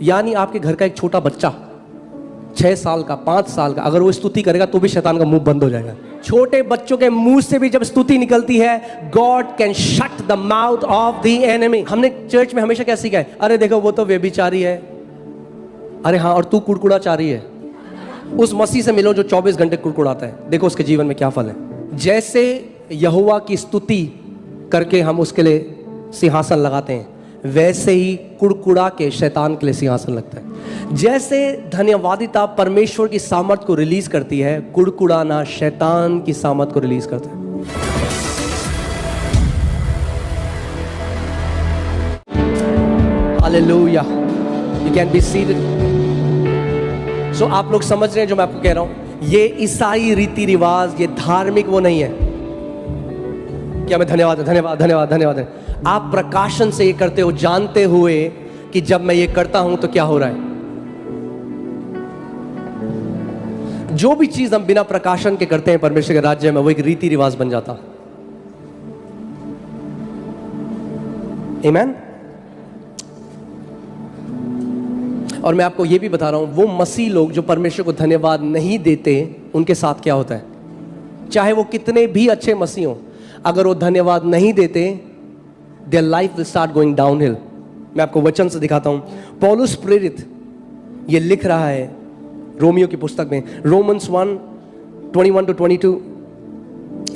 यानी आपके घर का एक छोटा बच्चा 6 साल का, 5 साल का, अगर वो स्तुति करेगा तो भी शैतान का मुंह बंद हो जाएगा। छोटे बच्चों के मुंह से भी जब स्तुति निकलती है, God can shut the mouth of the enemy. हमने चर्च में हमेशा क्या सीखा है? अरे देखो वो तो व्यभिचारी है, अरे हाँ, और तू कुड़कुड़ाचारी है। उस मसीह से मिलो जो 24 घंटे कुड़कुड़ाता है, देखो उसके जीवन में क्या फल है। जैसे यहोवा की स्तुति करके हम उसके लिए सिंहासन लगाते हैं, वैसे ही कुड़कुड़ा के शैतान के लिए सिंहासन लगता है। जैसे धन्यवादिता परमेश्वर की सामर्थ को रिलीज करती है, कुड़कुड़ाना शैतान की सामर्थ को रिलीज करता है। Hallelujah. You can be seated. So आप लोग समझ रहे हैं जो मैं आपको कह रहा हूं? ये ईसाई रीति रिवाज, ये धार्मिक वो नहीं है। क्या मैं धन्यवाद धन्यवाद धन्यवाद धन्यवाद आप प्रकाशन से ये करते हो, जानते हुए कि जब मैं ये करता हूं तो क्या हो रहा है। जो भी चीज हम बिना प्रकाशन के करते हैं परमेश्वर के राज्य में, वो एक रीति रिवाज बन जाता। आमीन। और मैं आपको ये भी बता रहा हूं, वो मसीह लोग जो परमेश्वर को धन्यवाद नहीं देते, उनके साथ क्या होता है? चाहे वो कितने भी अच्छे मसीह हों, अगर वो धन्यवाद नहीं देते, their life will start going downhill. मैं आपको वचन से दिखाता हूं। पौलुस प्रेरित ये लिख रहा है रोमियो की पुस्तक में, रोमन्स 1:21-22।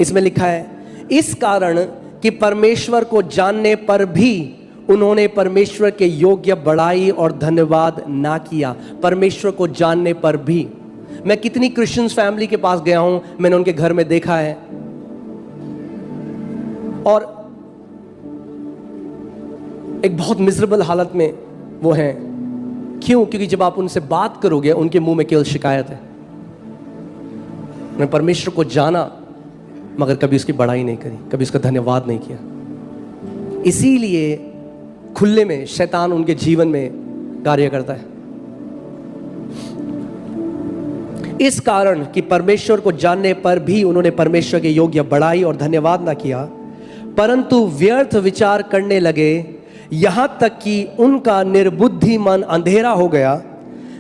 इसमें लिखा है, इस कारण कि परमेश्वर को जानने पर भी उन्होंने परमेश्वर के योग्य बड़ाई और धन्यवाद ना किया। परमेश्वर को जानने पर भी। मैं कितनी क्रिश्चियंस फैमिली के पास गया हूं, मैंने उनके घर में देखा है, और एक बहुत मिजरेबल हालत में वो हैं। क्यों? क्योंकि जब आप उनसे बात करोगे, उनके मुंह में केवल शिकायत है। उन्होंने परमेश्वर को जाना मगर कभी उसकी बड़ाई नहीं करी, कभी उसका धन्यवाद नहीं किया। इसीलिए खुले में शैतान उनके जीवन में कार्य करता है। इस कारण कि परमेश्वर को जानने पर भी उन्होंने परमेश्वर के योग्य बड़ाई और धन्यवाद ना किया, परंतु व्यर्थ विचार करने लगे, यहां तक कि उनका निर्बुद्धि मन अंधेरा हो गया।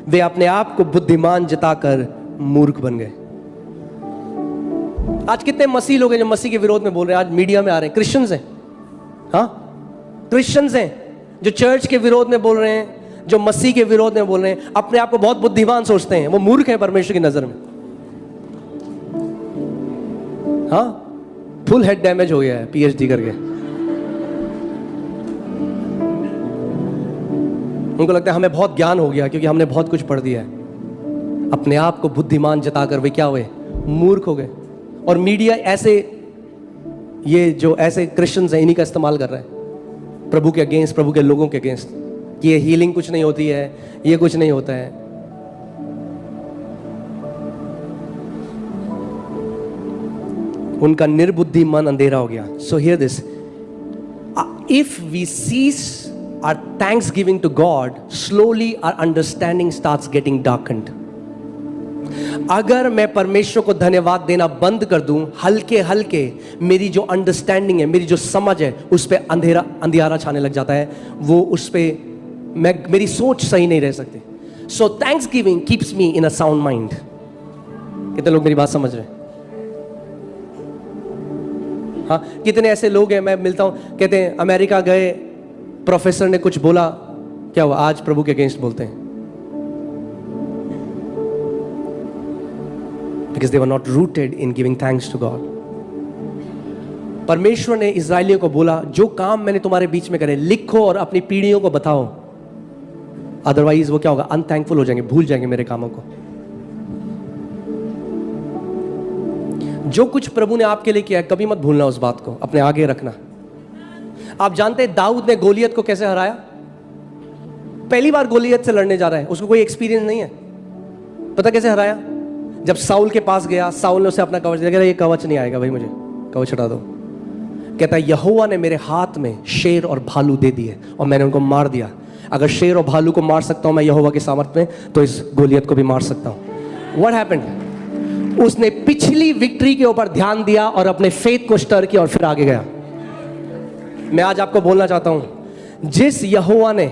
वे अपने आप को बुद्धिमान जताकर मूर्ख बन गए। आज कितने मसीह लोग हैं जो मसीह के विरोध में बोल रहे हैं, आज मीडिया में आ रहे हैं, क्रिश्चियंस हैं, हाँ क्रिश्चियंस हैं जो चर्च के विरोध में बोल रहे हैं, जो मसीह के विरोध में बोल रहे हैं, अपने आप को बहुत बुद्धिमान सोचते हैं, वो मूर्ख हैं परमेश्वर की नजर में। हाँ, फुल हेड डैमेज हो गया है पीएचडी करके। उनको लगता है हमें बहुत ज्ञान हो गया क्योंकि हमने बहुत कुछ पढ़ दिया है। अपने आप को बुद्धिमान जताकर वे क्या हुए? मूर्ख हो गए। और मीडिया ऐसे, ये जो ऐसे क्रिश्चियंस हैं, इन्हीं का इस्तेमाल कर रहा है प्रभु के अगेंस्ट, प्रभु के लोगों के अगेंस्ट। ये हीलिंग कुछ नहीं होती है, ये कुछ नहीं होता है। उनका निर्बुद्धि मन अंधेरा हो गया। So here this, if we cease our thanksgiving to God, slowly our understanding starts getting darkened. अगर मैं परमेश्वर को धन्यवाद देना बंद कर दूं, हल्के हल्के मेरी जो अंडरस्टैंडिंग है, मेरी जो समझ है, उस पर अंधियारा छाने लग जाता है। वो उस पर मेरी सोच सही नहीं रह सकती। So thanksgiving keeps me in a sound mind. कितने लोग मेरी बात समझ रहे हैं? हाँ, कितने ऐसे लोग हैं, मैं मिलता हूं, कहते हैं अमेरिका गए, प्रोफेसर ने कुछ बोला, क्या हुआ? आज प्रभु के अगेंस्ट बोलते हैं। Because they were not rooted in giving thanks to God. परमेश्वर ने इस्राएलियों को बोला, जो काम मैंने तुम्हारे बीच में करे, लिखो और अपनी पीढ़ियों को बताओ, अदरवाइज वो क्या होगा? अनथैंकफुल हो जाएंगे, भूल जाएंगे मेरे कामों को। जो कुछ प्रभु ने आपके लिए किया है, कभी मत भूलना उस बात को, अपने आगे रखना। आप जानते हैं दाऊद ने गोलियत को कैसे हराया? पहली बार गोलियत से लड़ने जा रहा है, उसको कोई एक्सपीरियंस नहीं है। पता कैसे हराया? जब साउल के पास गया, साउल ने उसे अपना कवच दिया, ये कवच नहीं आएगा भाई, मुझे कवच हटा दो। कहता है यहोवा ने मेरे हाथ में शेर और भालू दे दिए और मैंने उनको मार दिया। अगर शेर और भालू को मार सकता हूं मैं यहोवा के सामर्थ में, तो इस गोलियत को भी मार सकता हूं। What happened? उसने पिछली विक्ट्री के ऊपर ध्यान दिया और अपने फेथ को स्टर किया और फिर आगे गया। मैं आज आपको बोलना चाहता हूं, जिस यहोवा ने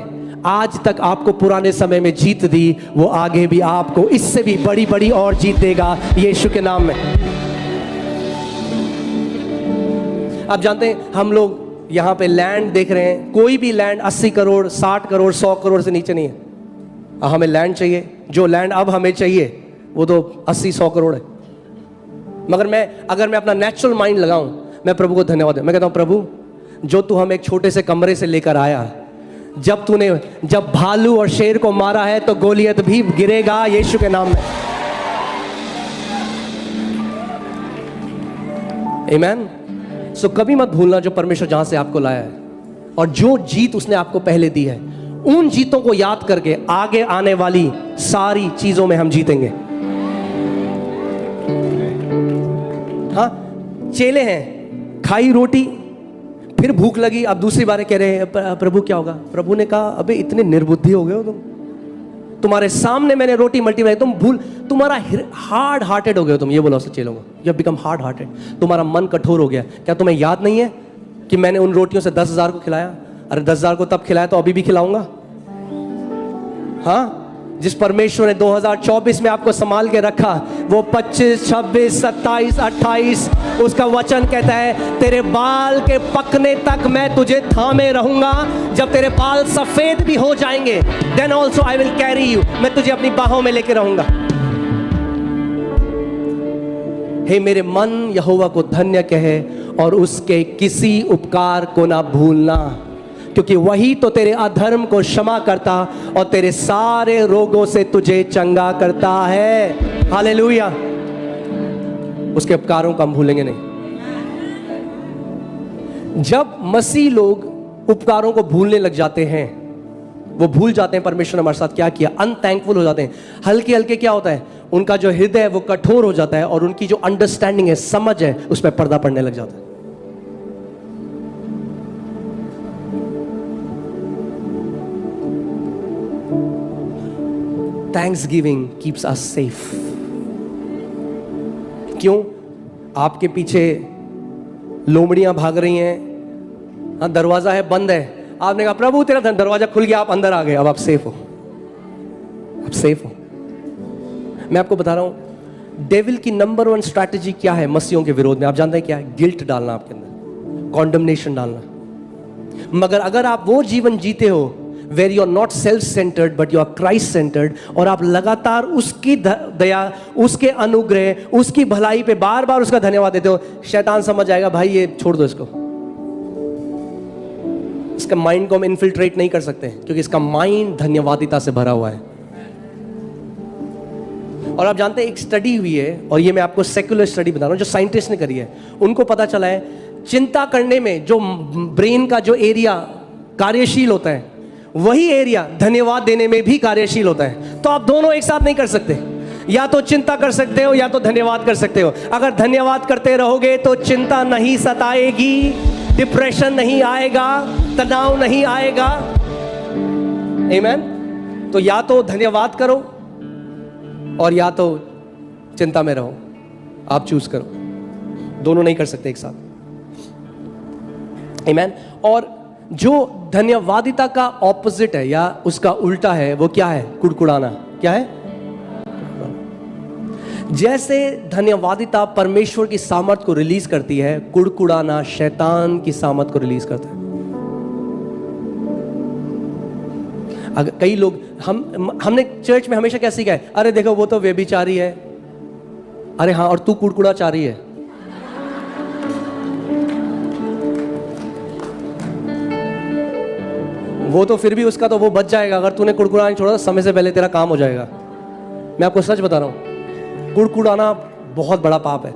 आज तक आपको पुराने समय में जीत दी, वो आगे भी आपको इससे भी बड़ी बड़ी और जीत देगा यीशु के नाम में। आप जानते हैं हम लोग यहाँ पे लैंड देख रहे हैं, कोई भी लैंड 80 करोड़ 60 करोड़ 100 करोड़ से नीचे नहीं है। हमें लैंड चाहिए, जो लैंड अब हमें चाहिए वो तो 80-100 करोड़ है। मगर अगर मैं अपना नेचुरल माइंड लगाऊं, मैं प्रभु को धन्यवाद दूं। मैं कहता हूं प्रभु, जो तू हमें एक छोटे से कमरे से लेकर आया, जब भालू और शेर को मारा है तो गोलियत भी गिरेगा यीशु के नाम में। आमीन। सो कभी मत भूलना जो परमेश्वर जहां से आपको लाया है और जो जीत उसने आपको पहले दी है, उन जीतों को याद करके आगे आने वाली सारी चीजों में हम जीतेंगे। हाँ, चेले हैं, खाई रोटी, फिर भूख लगी, अब दूसरी बार कह रहे हैं प्रभु क्या होगा? प्रभु ने कहा अबे इतने निर्बुद्धि हो गए हो तुम, तुम्हारे सामने मैंने रोटी मल्टीप्लाई, तुम्हारा हार्ड हार्टेड हो गए हो तुम। ये बोला उससे चेलों को, you have become hard hearted, तुम्हारा मन कठोर हो गया। क्या तुम्हें याद नहीं है कि मैंने उन रोटियों से 10,000 को खिलाया? अरे 10,000 को तब खिलाया तो अभी भी खिलाऊंगा। हाँ, जिस परमेश्वर ने 2024 में आपको संभाल के रखा, वो 25, 26, 27, 28 उसका वचन कहता है तेरे बाल के पकने तक मैं तुझे थामे रहूंगा। जब तेरे बाल सफेद भी हो जाएंगे, then also I will carry you, मैं तुझे अपनी बाहों में लेके रहूंगा। हे मेरे मन यहोवा को धन्य कहे और उसके किसी उपकार को ना भूलना, क्योंकि वही तो तेरे अधर्म को क्षमा करता और तेरे सारे रोगों से तुझे चंगा करता है। हालेलुया। उसके उपकारों को हम भूलेंगे नहीं। जब मसीह लोग उपकारों को भूलने लग जाते हैं, वो भूल जाते हैं परमेश्वर ने हमारे साथ क्या किया, अनथैंकफुल हो जाते हैं, हल्के हल्के क्या होता है, उनका जो हृदय है वो कठोर हो जाता है और उनकी जो अंडरस्टैंडिंग है, समझ है, उस पर पर्दा पड़ने लग जाता है। Thanksgiving keeps us safe. क्यों? आपके पीछे लोमड़ियां भाग रही हैं, हाँ, दरवाजा है बंद है, आपने कहा प्रभु तेरा दरवाजा खुल गया, आप अंदर आ गए, अब आप सेफ हो, आप सेफ हो। मैं आपको बता रहा हूं डेविल की नंबर 1 स्ट्रैटेजी क्या है मसीहों के विरोध में, आप जानते हैं क्या है? गिल्ट डालना आपके अंदर, कॉन्डमनेशन डालना। मगर अगर आप वो जीवन जीते हो where you are not self centered but you are Christ centered, और आप लगातार उसकी दया, उसके अनुग्रह, उसकी भलाई पे बार बार उसका धन्यवाद देते हो, शैतान समझ जाएगा भाई ये छोड़ दो इसको, इसका माइंड को हम इन्फिल्ट्रेट नहीं कर सकते क्योंकि इसका माइंड धन्यवादिता से भरा हुआ है। और आप जानते हैं एक स्टडी हुई है, और ये मैं आपको सेक्युलर स्टडी बता रहा हूं जो साइंटिस्ट ने करी है, उनको पता चला है चिंता करने में जो ब्रेन का जो एरिया कार्यशील होता है, वही एरिया धन्यवाद देने में भी कार्यशील होता है। तो आप दोनों एक साथ नहीं कर सकते, या तो चिंता कर सकते हो या तो धन्यवाद कर सकते हो। अगर धन्यवाद करते रहोगे तो चिंता नहीं सताएगी, डिप्रेशन नहीं आएगा, तनाव नहीं आएगा। आमीन। तो या तो धन्यवाद करो और या तो चिंता में रहो, आप चूज करो, दोनों नहीं कर सकते एक साथ। आमीन। और जो धन्यवादिता का ऑपोजिट है या उसका उल्टा है, वो क्या है? कुड़कुड़ाना। क्या है? जैसे धन्यवादिता परमेश्वर की सामर्थ को रिलीज करती है, कुड़कुड़ाना शैतान की सामर्थ को रिलीज करता है। अगर कई लोग हमने चर्च में हमेशा क्या सीखा है? अरे देखो वो तो व्यभिचारी है, अरे हाँ, और तू कुड़कुड़ाचारी है। वो तो फिर भी उसका तो वो बच जाएगा, अगर तूने कुड़कुड़ाना छोड़ा समय से पहले तेरा काम हो जाएगा। मैं आपको सच बता रहा हूं, कुड़कुड़ाना बहुत बड़ा पाप है।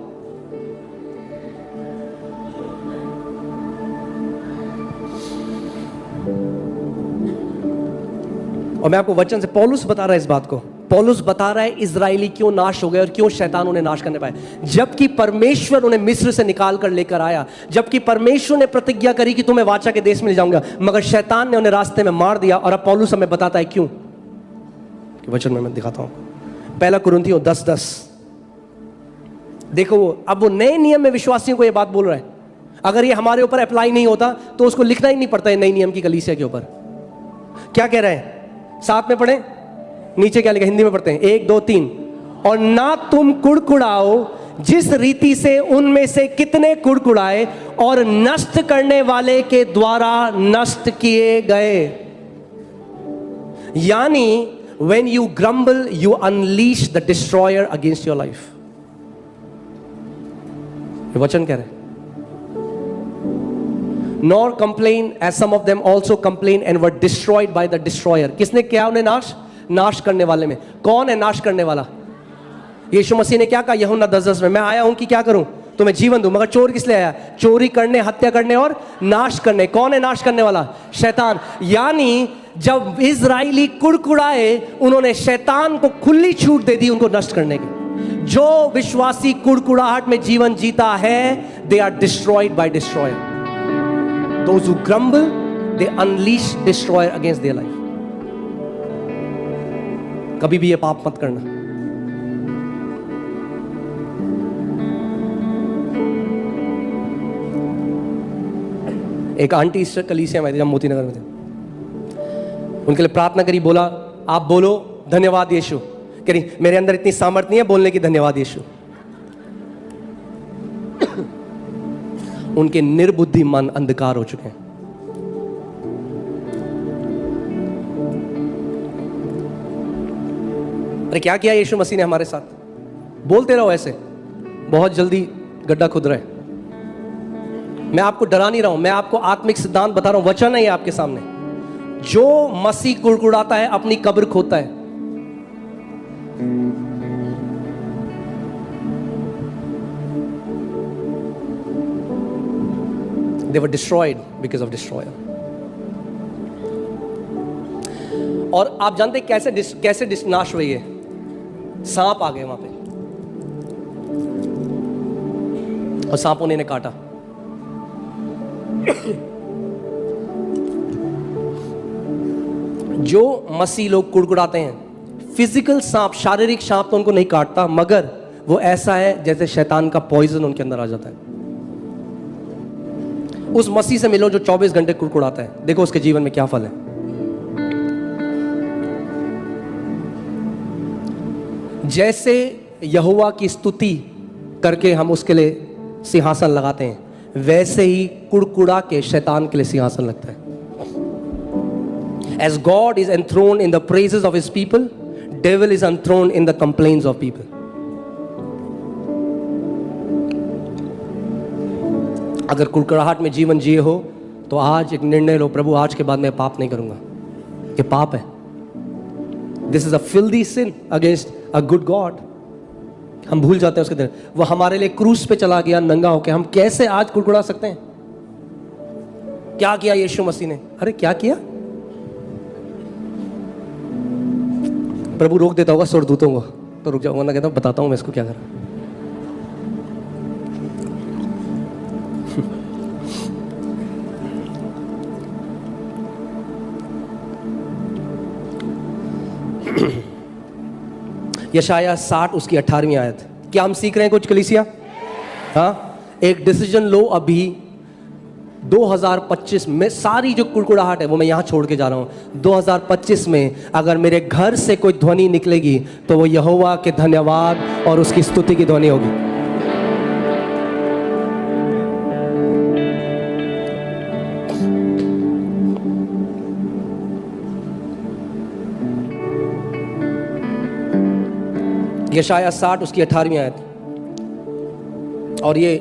और मैं आपको वचन से, पौलुस बता रहा है इस बात को, पौलुस बता रहा है इजरायली क्यों नाश हो गए और क्यों शैतान उन्हें नाश करने पाए, जबकि परमेश्वर उन्हें मिस्र से निकाल कर लेकर आया, जबकि परमेश्वर ने प्रतिज्ञा करी कि तुम्हें वाचा के देश में ले जाऊंगा, मगर शैतान ने उन्हें रास्ते में मार दिया। और अब पौलुस हमें बताता है क्यों, कि वचन में मैं दिखाता हूं। 1 कुरिन्थियों 10:10 देखो, अब वो नए नियम में विश्वासियों को ये बात बोल रहा है। अगर ये हमारे ऊपर अप्लाई नहीं होता तो उसको लिखना ही नहीं पड़ता है नई नियम की कलीसिया के ऊपर। क्या कह रहे हैं, साथ में पढ़ें, नीचे क्या लिखा, हिंदी में पढ़ते हैं, 1 2 3। और ना तुम कुड़कुड़ाओ जिस रीति से उनमें से कितने कुड़कुड़ाए और नष्ट करने वाले के द्वारा नष्ट किए गए। यानी when you grumble you unleash the destroyer against your life। ये वचन कह रहे हैं, nor complain as some of them also complained and were destroyed by the destroyer। किसने किया उन्हें नाश? नाश करने वाले में। कौन है नाश करने वाला? यीशु मसीह ने क्या कहा यूहन्ना 10:10 में, मैं आया हूं कि क्या करूं, तुम्हें जीवन दूं। मगर चोर किस लिए आया? चोरी करने, हत्या करने और नाश करने। कौन है नाश करने वाला? शैतान। यानी जब इजराइली कुड़कुड़ाए, उन्होंने शैतान को खुली छूट दे दी उनको नष्ट करने की। जो विश्वासी कुड़कुड़ाहट में जीवन जीता है, they are destroyed by destroyer. Those who grumble, they unleash destroyer against their life। कभी भी ये पाप मत करना। एक आंटी ईस्टर कलीसिया में थी जब मोती नगर में थे, उनके लिए प्रार्थना करी, बोला आप बोलो धन्यवाद यीशु। कह रही मेरे अंदर इतनी सामर्थ्य नहीं है बोलने की धन्यवाद यीशु। उनके निर्बुद्धि मन अंधकार हो चुके हैं। अरे क्या किया यीशु मसीह ने हमारे साथ? बोलते रहो ऐसे, बहुत जल्दी गड्ढा खुद रहे। मैं आपको डरा नहीं रहा हूं, मैं आपको आत्मिक सिद्धांत बता रहा हूं, वचन है ये आपके सामने। जो मसीह कुड़कुड़ाता है अपनी कब्र खोता है। They were destroyed because of destroyer। और आप जानते हैं कैसे नाश हुई है? सांप आ गए वहां पे और सांपों ने काटा। जो मसीह लोग कुड़कुड़ाते हैं, फिजिकल सांप, शारीरिक सांप तो उनको नहीं काटता, मगर वो ऐसा है जैसे शैतान का पॉइजन उनके अंदर आ जाता है। उस मसीह से मिलो जो 24 घंटे कुड़कुड़ाता है, देखो उसके जीवन में क्या फल है। जैसे यहोवा की स्तुति करके हम उसके लिए सिंहासन लगाते हैं, वैसे ही कुड़कुड़ा के शैतान के लिए सिंहासन लगता है। As God is enthroned in the praises of his people, devil is enthroned in the complaints of people। अगर कुड़कुड़ाहट में जीवन जिए हो तो आज एक निर्णय लो, प्रभु आज के बाद मैं पाप नहीं करूंगा। ये पाप है। This is a filthy sin against a good God। हम भूल जाते हैं उसके दिन, वो हमारे लिए क्रूस पे चला गया नंगा होके। हम कैसे आज कुड़कुड़ा सकते हैं? क्या किया यीशु मसीह ने? अरे क्या किया? प्रभु रोक देता होगा स्वर्गदूतों को तो रुक जाऊंगा ना, कहता हूं बताता हूं मैं इसको क्या करा। यशाया 60 उसकी 18वीं आयत। क्या हम सीख रहे हैं कुछ कलीसिया? हाँ, एक डिसीजन लो अभी 2025 में। सारी जो कुड़कुड़ाहट है वो मैं यहाँ छोड़ के जा रहा हूँ। 2025 में अगर मेरे घर से कोई ध्वनि निकलेगी तो वो यहोवा के धन्यवाद और उसकी स्तुति की ध्वनि होगी। यशाया 60 उसकी 18वीं आयत। और ये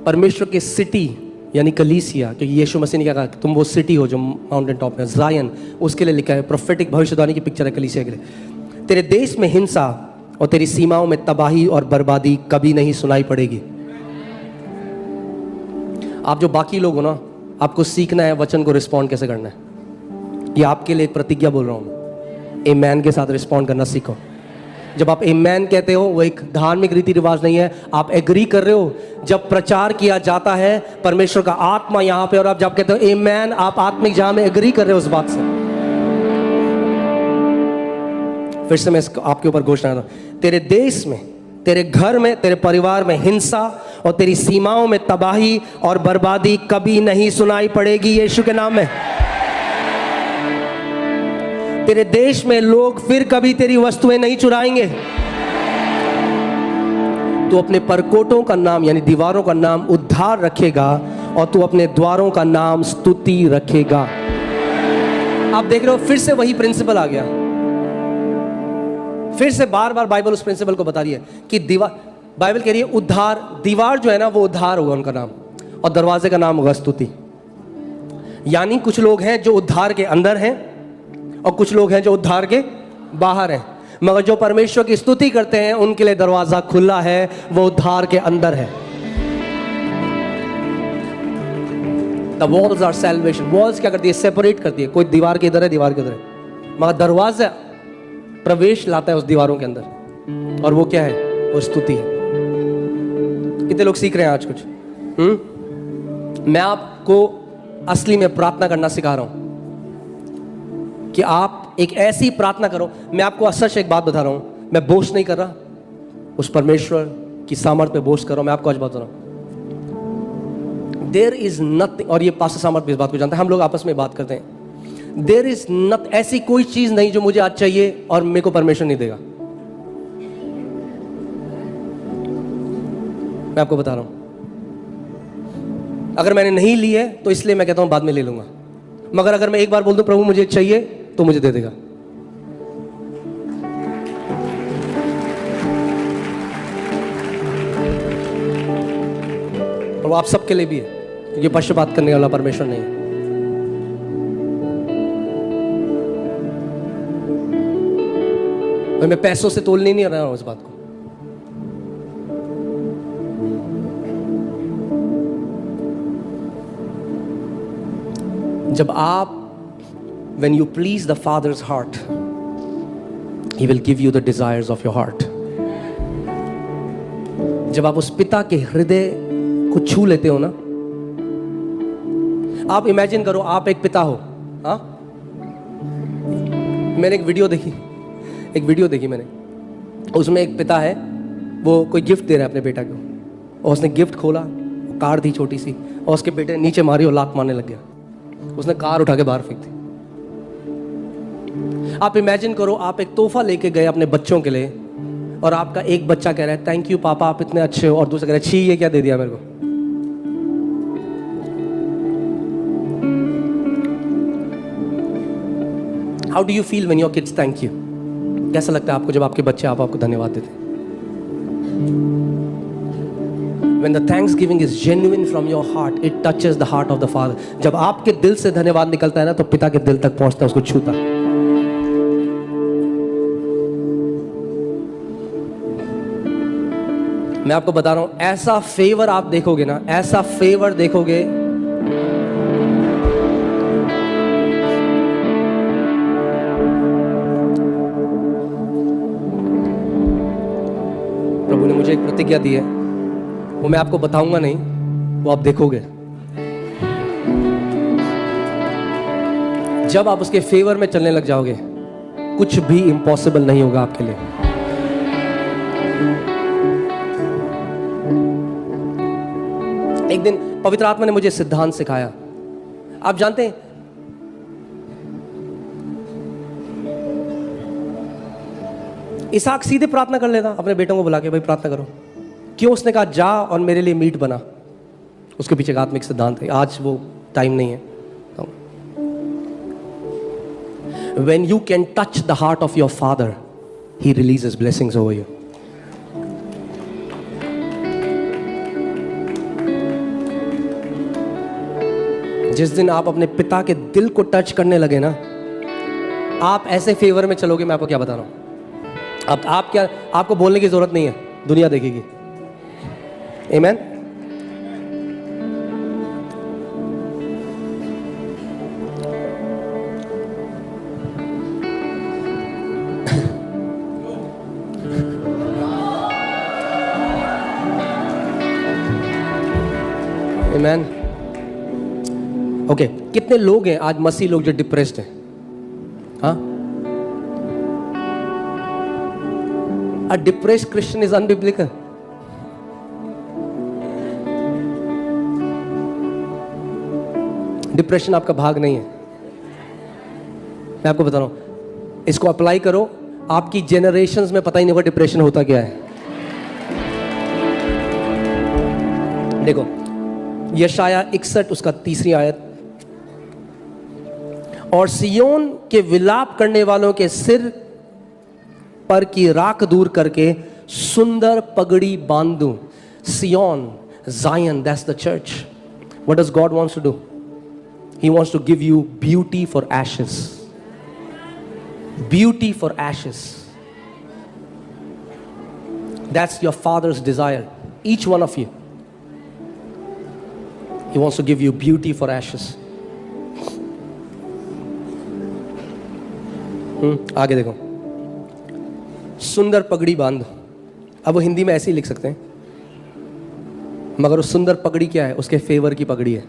परमेश्वर के सिटी यानी कलीसिया, क्योंकि यीशु मसीह ने क्या कहा, तुम वो सिटी हो जो माउंटेन टॉप में, ज़ायन, उसके लिए लिखा है। प्रोफेटिक भविष्यवाणी की पिक्चर है कलीसिया के लिए। तेरे देश में हिंसा और तेरी सीमाओं में तबाही और बर्बादी कभी नहीं सुनाई पड़ेगी। आप जो बाकी लोग हो ना, आपको सीखना है वचन को रिस्पॉन्ड कैसे करना है। ये आपके लिए एक प्रतिज्ञा बोल रहा हूँ मैं। आमेन के साथ रिस्पॉन्ड करना सीखो। जब आप आमेन कहते हो, वो एक धार्मिक रीति रिवाज नहीं है, आप एग्री कर रहे हो। जब प्रचार किया जाता है परमेश्वर का आत्मा यहाँ पे, और आप जब कहते हो आमेन, आप आत्मिक जहां में एग्री कर रहे हो उस बात से। फिर से मैं आपके ऊपर घोषणा कर रहा हूं, तेरे देश में, तेरे घर में, तेरे परिवार में हिंसा और तेरी सीमाओं में तबाही और बर्बादी कभी नहीं सुनाई पड़ेगी यीशु के नाम में। तेरे देश में लोग फिर कभी तेरी वस्तुएं नहीं चुराएंगे। तू अपने परकोटों का नाम यानी दीवारों का नाम उद्धार रखेगा और तू अपने द्वारों का नाम स्तुति रखेगा। आप देख रहे हो, फिर से वही प्रिंसिपल आ गया। फिर से बार बार बाइबल उस प्रिंसिपल को बता रही है कि दीवार, बाइबल कह रही है उद्धार, दीवार जो है ना वो उद्धार होगा उनका नाम, और दरवाजे का नाम होगा स्तुति। यानी कुछ लोग हैं जो उद्धार के अंदर हैं और कुछ लोग हैं जो उद्धार के बाहर हैं, मगर जो परमेश्वर की स्तुति करते हैं उनके लिए दरवाजा खुला है, वो उद्धार के अंदर है। The walls are salvation. Walls क्या करती है? सेपरेट करती है, कोई दीवार के इधर है, दीवार के उधर है, मगर दरवाजा प्रवेश लाता है उस दीवारों के अंदर, और वो क्या है? वो स्तुति है। कितने लोग सीख रहे हैं आज कुछ? मैं आपको असली में प्रार्थना करना सिखा रहा हूं कि आप एक ऐसी प्रार्थना करो। मैं आपको सच एक बात बता रहा हूं, मैं बोझ नहीं कर रहा, उस परमेश्वर की सामर्थ पे बोझ कर रहा हूं। मैं आपको आज बता रहा हूं, देयर इज नथिंग, और ये पास्टर सामर्थ भी इस बात को जानता है, हम लोग आपस में बात करते हैं। देयर इज नथ, ऐसी कोई चीज नहीं जो मुझे आज चाहिए और मेरे को परमेश्वर नहीं देगा। मैं आपको बता रहा हूं, अगर मैंने नहीं ली है तो इसलिए मैं कहता हूं बाद में ले लूंगा, मगर अगर मैं एक बार बोल दूं प्रभु मुझे चाहिए तो मुझे दे देगा। और वो आप सबके लिए भी है, क्योंकि पक्षपात करने वाला परमेश्वर नहीं है। और मैं पैसों से तोलने नहीं रहा हूं इस बात को। जब आप when you please the Father's heart, He will give you the desires of your heart. जब आप उस पिता के हृदय को छू लेते हो ना, आप इमेजिन करो आप एक पिता हो। हाँ, मैंने एक वीडियो देखी मैंने, उसमें एक पिता है, वो कोई गिफ्ट दे रहा है अपने बेटा को, और उसने गिफ्ट खोला, कार थी छोटी सी, और उसके बेटे ने नीचे मारी और लात मारने लग गया। उसने कार उठा के बाहर फेंक दी। आप इमेजिन करो आप एक तोहफा लेके गए अपने बच्चों के लिए, और आपका एक बच्चा कह रहा है थैंक यू पापा आप इतने अच्छे हो, और दूसरा कह रहा है छी ये क्या दे दिया मेरे को। How do you feel when your kids thank you? कैसा लगता है आपको जब आपके बच्चे आपको धन्यवाद देते हैं? When the thanksgiving is genuine from your heart, it touches the heart of the Father. जब आपके दिल से धन्यवाद निकलता है ना, तो पिता के दिल तक पहुंचता है, उसको छूता है। मैं आपको बता रहा हूं, ऐसा फेवर आप देखोगे ना, ऐसा फेवर देखोगे, प्रभु ने मुझे एक प्रतिज्ञा दी है, वो मैं आपको बताऊंगा नहीं, वो आप देखोगे। जब आप उसके फेवर में चलने लग जाओगे, कुछ भी इम्पॉसिबल नहीं होगा आपके लिए। एक दिन पवित्र आत्मा ने मुझे सिद्धांत सिखाया। आप जानते हैं, इसहाक सीधे प्रार्थना कर लेता अपने बेटों को बुला के, भाई प्रार्थना करो। क्यों? उसने कहा जा और मेरे लिए मीट बना। उसके पीछे का आत्मिक सिद्धांत है, आज वो टाइम नहीं है। When you can touch the heart of your father, he releases blessings over you. जिस दिन आप अपने पिता के दिल को टच करने लगे ना, आप ऐसे फेवर में चलोगे। मैं आपको क्या बता रहा हूं, आप क्या, आपको बोलने की जरूरत नहीं है, दुनिया देखेगी। Amen? Amen? ओके, कितने लोग हैं आज मसीह लोग जो डिप्रेस्ड हैं? हाँ, a depressed Christian is unbiblical. Depression आपका भाग नहीं है। मैं आपको बता रहा हूं, इसको अप्लाई करो, आपकी जेनरेशंस में पता ही नहीं होगा डिप्रेशन होता क्या है। देखो यशाया 61 उसका 3री आयत, और सियोन के विलाप करने वालों के सिर पर की राख दूर करके सुंदर पगड़ी बांधूं। सियोन, Zion, that's the church. What does God wants to do? He wants to give you beauty for ashes. Beauty for ashes. That's your Father's desire. Each one of you. He wants to give you beauty for ashes. आगे देखो, सुंदर पगड़ी बांध। अब वो हिंदी में ऐसे ही लिख सकते हैं, मगर उस सुंदर पगड़ी क्या है? उसके फेवर की पगड़ी है।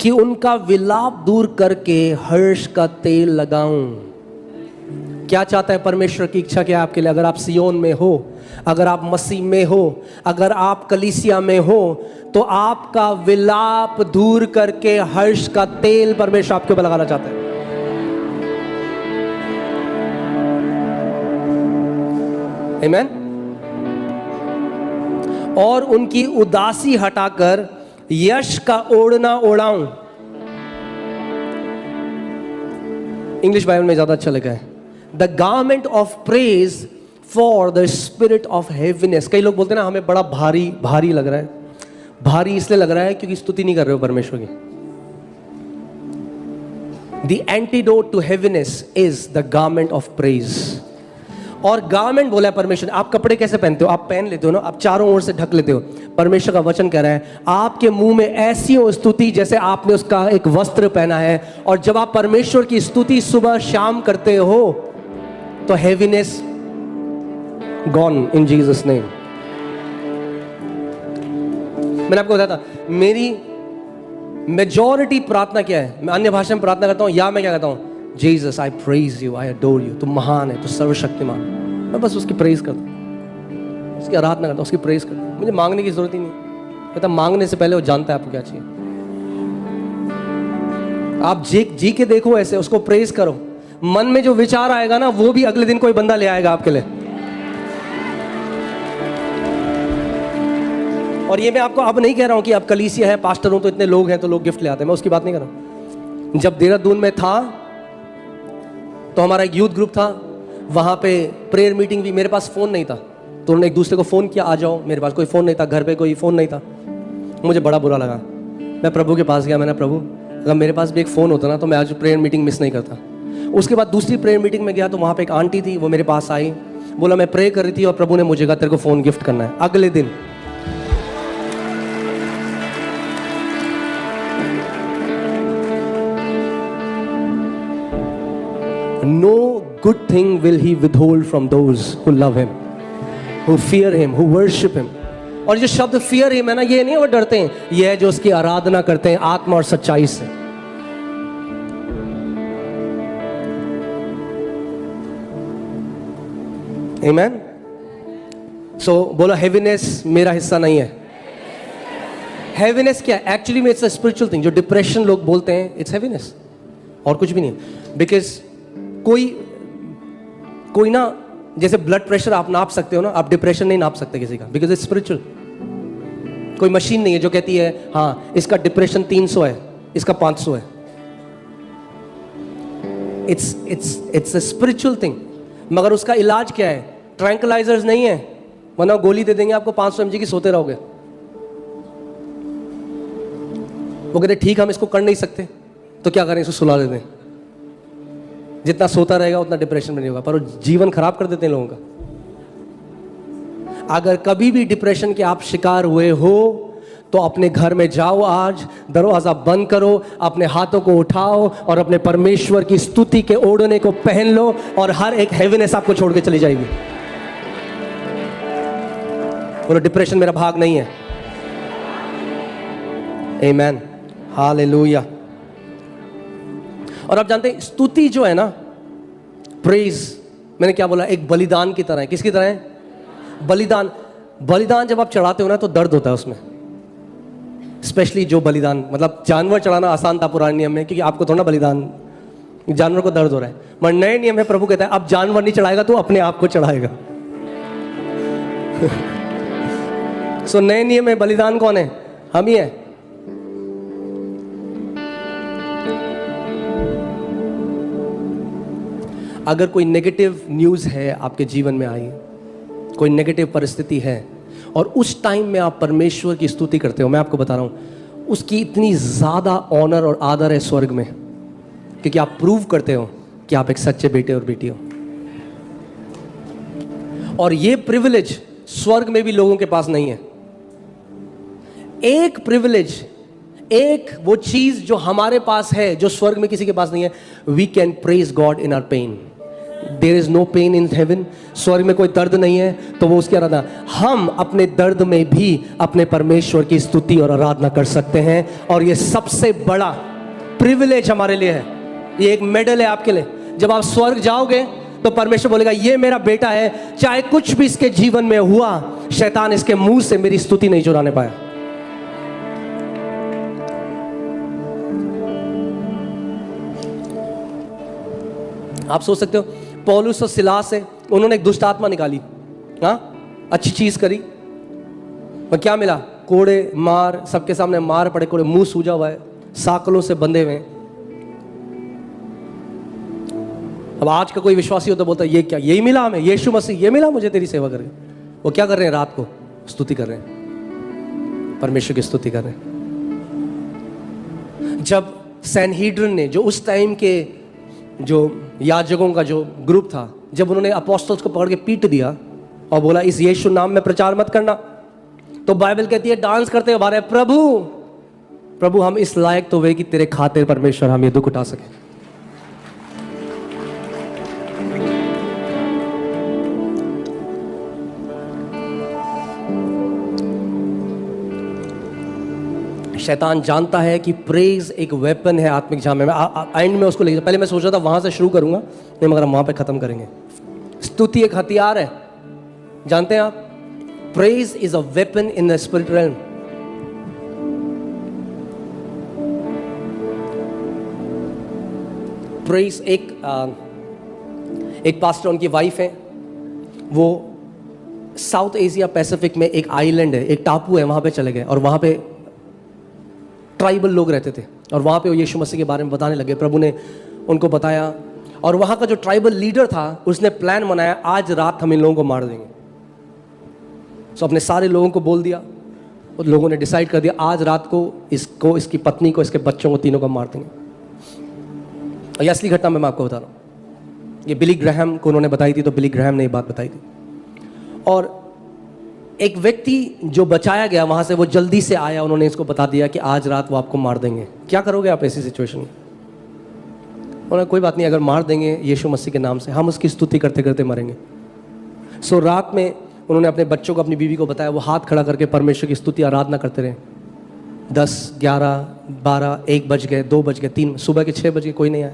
कि उनका विलाप दूर करके हर्ष का तेल लगाऊं। क्या चाहता है परमेश्वर की इच्छा क्या है आपके लिए? अगर आप सियोन में हो, अगर आप मसीह में हो, अगर आप कलीसिया में हो, तो आपका विलाप दूर करके हर्ष का तेल परमेश्वर आपके ऊपर लगाना चाहता है। आमीन। और उनकी उदासी हटाकर यश का ओढ़ना ओढ़ाऊं। इंग्लिश बाइबल में ज्यादा अच्छा लगा है, the garment of praise for the spirit of heaviness. कई लोग बोलते हैं ना, हमें बड़ा भारी भारी लग रहा है। भारी इसलिए लग रहा है क्योंकि स्तुति नहीं कर रहे हो परमेश्वर की। The antidote to heaviness is the garment of praise. और गारमेंट बोला है परमेश्वर। आप कपड़े कैसे पहनते हो? आप पहन लेते हो ना, आप चारों ओर से ढक लेते हो। परमेश्वर का वचन कह रहा है आपके मुंह में ऐसी हो स्तुति जैसे आपने उसका एक वस्त्र पहना है। और जब आप परमेश्वर की स्तुति सुबह शाम करते हो तो heaviness gone in Jesus name. मैंने आपको बताया था, मेरी मेजॉरिटी प्रार्थना क्या है? मैं अन्य भाषा में प्रार्थना करता हूं या मैं क्या कहता हूं? Jesus I praise you, I adore you. तू महान है, तू सर्वशक्तिमान। मैं बस उसकी प्रेज करता हूं, उसकी आराधना करता हूं, उसकी प्रेज करता हूं। मुझे मांगने की जरूरत ही नहीं। कहता मांगने से पहले वो जानता है आपको क्या चाहिए। आप जी के देखो ऐसे, उसको प्रेज करो। मन में जो विचार आएगा ना, वो भी अगले दिन कोई बंदा ले आएगा आपके लिए। और ये मैं आपको अब नहीं कह रहा हूं कि आप कलीसिया है, पास्टर हूं तो इतने लोग हैं तो लोग गिफ्ट ले आते हैं। मैं उसकी बात नहीं कर रहा हूं। जब देहरादून में था तो हमारा एक यूथ ग्रुप था, वहाँ पे प्रेयर मीटिंग भी। मेरे पास फ़ोन नहीं था, तो उन्होंने एक दूसरे को फ़ोन किया, आ जाओ। मेरे पास कोई फ़ोन नहीं था, घर पे कोई फ़ोन नहीं था। मुझे बड़ा बुरा लगा। मैं प्रभु के पास गया, मैंने प्रभु अगर मेरे पास भी एक फ़ोन होता ना तो मैं आज प्रेयर मीटिंग मिस नहीं करता। उसके बाद दूसरी प्रेयर मीटिंग में गया तो वहाँ पर एक आंटी थी, वो मेरे पास आई, बोला मैं प्रे कर रही थी और प्रभु ने मुझे कहा तेरे को फ़ोन गिफ्ट करना है। अगले दिन no good thing will he withhold from those who love him, who fear him, who worship him. और जो शब्द fear him है ना, ये नहीं वो डरते हैं, ये है जो उसकी आराधना करते हैं आत्मा और सच्चाई से। Amen. So बोलो हेवीनेस मेरा हिस्सा नहीं है। हेवीनेस क्या है? एक्चुअली में इट्स अ स्पिरिचुअल थिंग। जो डिप्रेशन लोग बोलते हैं इट्स हेवीनेस, और कुछ भी नहीं है। बिकॉज कोई ना, जैसे ब्लड प्रेशर आप नाप सकते हो ना, आप डिप्रेशन नहीं नाप सकते किसी का, बिकॉज इट्स स्पिरिचुअल। कोई मशीन नहीं है जो कहती है हाँ इसका डिप्रेशन 300 है, इसका 500 है। It's a spiritual thing. मगर उसका इलाज क्या है? ट्रैंकुलाइजर्स नहीं है, वरना गोली दे देंगे आपको 500 mg की, सोते रहोगे। वो कहते ठीक हम इसको कर नहीं सकते, तो क्या करें? इसको सुला देते हैं। जितना सोता रहेगा उतना डिप्रेशन में नहीं होगा, पर वो जीवन खराब कर देते हैं लोगों का। अगर कभी भी डिप्रेशन के आप शिकार हुए हो तो अपने घर में जाओ, आज दरवाजा बंद करो, अपने हाथों को उठाओ और अपने परमेश्वर की स्तुति के ओढ़ने को पहन लो, और हर एक हेवीनेस आपको छोड़ के चली जाएगी। बोलो डिप्रेशन मेरा भाग नहीं है। आमेन, हालेलुया। और आप जानते हैं स्तुति जो है ना, प्रेज, मैंने क्या बोला, एक बलिदान की तरह है। किसकी तरह है? बलिदान। बलिदान जब आप चढ़ाते हो ना तो दर्द होता है उसमें, स्पेशली जो बलिदान, मतलब जानवर चढ़ाना आसान था पुराने नियम में, क्योंकि आपको थोड़ा बलिदान, जानवर को दर्द हो रहा है। मगर नए नियम में प्रभु कहता है अब जानवर नहीं चढ़ाएगा, तो अपने आप को चढ़ाएगा। सो नए नियम में बलिदान कौन है? हम ही है। अगर कोई नेगेटिव न्यूज़ है आपके जीवन में आई, कोई नेगेटिव परिस्थिति है, और उस टाइम में आप परमेश्वर की स्तुति करते हो, मैं आपको बता रहा हूँ उसकी इतनी ज़्यादा ऑनर और आदर है स्वर्ग में, क्योंकि आप प्रूव करते हो कि आप एक सच्चे बेटे और बेटी हो। और ये प्रिविलेज स्वर्ग में भी लोगों के पास नहीं है। एक प्रिविलेज, एक वो चीज़ जो हमारे पास है, जो स्वर्ग में किसी के पास नहीं है, we can praise God in our pain. There is no pain in heaven. स्वर्ग में कोई दर्द नहीं है, तो वो उसकी आराधना, हम अपने दर्द में भी अपने परमेश्वर की स्तुति और आराधना कर सकते हैं। और ये सबसे बड़ा प्रिविलेज हमारे लिए है। ये एक मेडल है आपके लिए। जब आप स्वर्ग जाओगे तो परमेश्वर बोलेगा ये मेरा बेटा है, चाहे कुछ भी इसके जीवन में हुआ, शैतान इसके मुंह से मेरी स्तुति नहीं चुराने पाया। आप सोच सकते हो पौलुस और सिलास से उन्होंने एक दुष्ट आत्मा निकाली, हाँ अच्छी चीज करी, पर क्या मिला? कोड़े मार, सबके सामने मार पड़े, कोड़े, मुंह सूजा हुआ है, साकलों से बंधे हुए। अब आज का कोई विश्वासी हो तो बोलता है ये क्या, यही मिला हमें, यीशु मसीह ये मिला मुझे तेरी सेवा करके। वो क्या कर रहे हैं? रात को स्तुति कर रहे हैं, परमेश्वर की स्तुति कर रहे हैं। जब सैनहीड्रिन ने, जो उस टाइम के जो याजकों का जो ग्रुप था, जब उन्होंने अपोस्टल्स को पकड़ के पीट दिया और बोला इस यीशु नाम में प्रचार मत करना, तो बाइबल कहती है डांस करते हुए बारे, प्रभु प्रभु हम इस लायक तो वे कि तेरे खातिर परमेश्वर हम ये दुख उठा सके। शैतान जानता है कि प्रेज एक वेपन है आत्मिक जहां में एंड में उसको लेकर, पहले मैं सोच रहा था वहां से शुरू करूंगा, नहीं मगर हम वहां पे खत्म करेंगे। स्तुति एक हथियार है, जानते हैं आप? Praise is a weapon in the spirit realm. Praise एक पास्टर, उनकी वाइफ है, वो साउथ एशिया पैसिफिक में एक आइलैंड है, एक टापू है, वहां पे चले गए और वहां पे ट्राइबल लोग रहते थे और वहाँ पे वो यीशु मसीह के बारे में बताने लगे। प्रभु ने उनको बताया और वहाँ का जो ट्राइबल लीडर था उसने प्लान बनाया, आज रात हम इन लोगों को मार देंगे। सो अपने सारे लोगों को बोल दिया, और लोगों ने डिसाइड कर दिया आज रात को इसको, इसकी पत्नी को, इसके बच्चों को, तीनों को मार देंगे। और ये असली घटना मैं आपको बता रहा हूँ, ये बिली ग्रैहम को उन्होंने बताई थी, तो बिली ग्रैहम ने ये बात बताई थी। और एक व्यक्ति जो बचाया गया वहाँ से, वो जल्दी से आया, उन्होंने इसको बता दिया कि आज रात वो आपको मार देंगे। क्या करोगे आप ऐसी सिचुएशन में? उन्होंने कोई बात नहीं, अगर मार देंगे यीशु मसीह के नाम से, हम उसकी स्तुति करते करते मरेंगे। सो रात में उन्होंने अपने बच्चों को, अपनी बीवी को बताया, वो हाथ खड़ा करके परमेश्वर की स्तुति आराधना करते रहे। 10, 11, 12, 1 बज गए, 2 बज गए, 3, सुबह के 6 बज गए, कोई नहीं आया।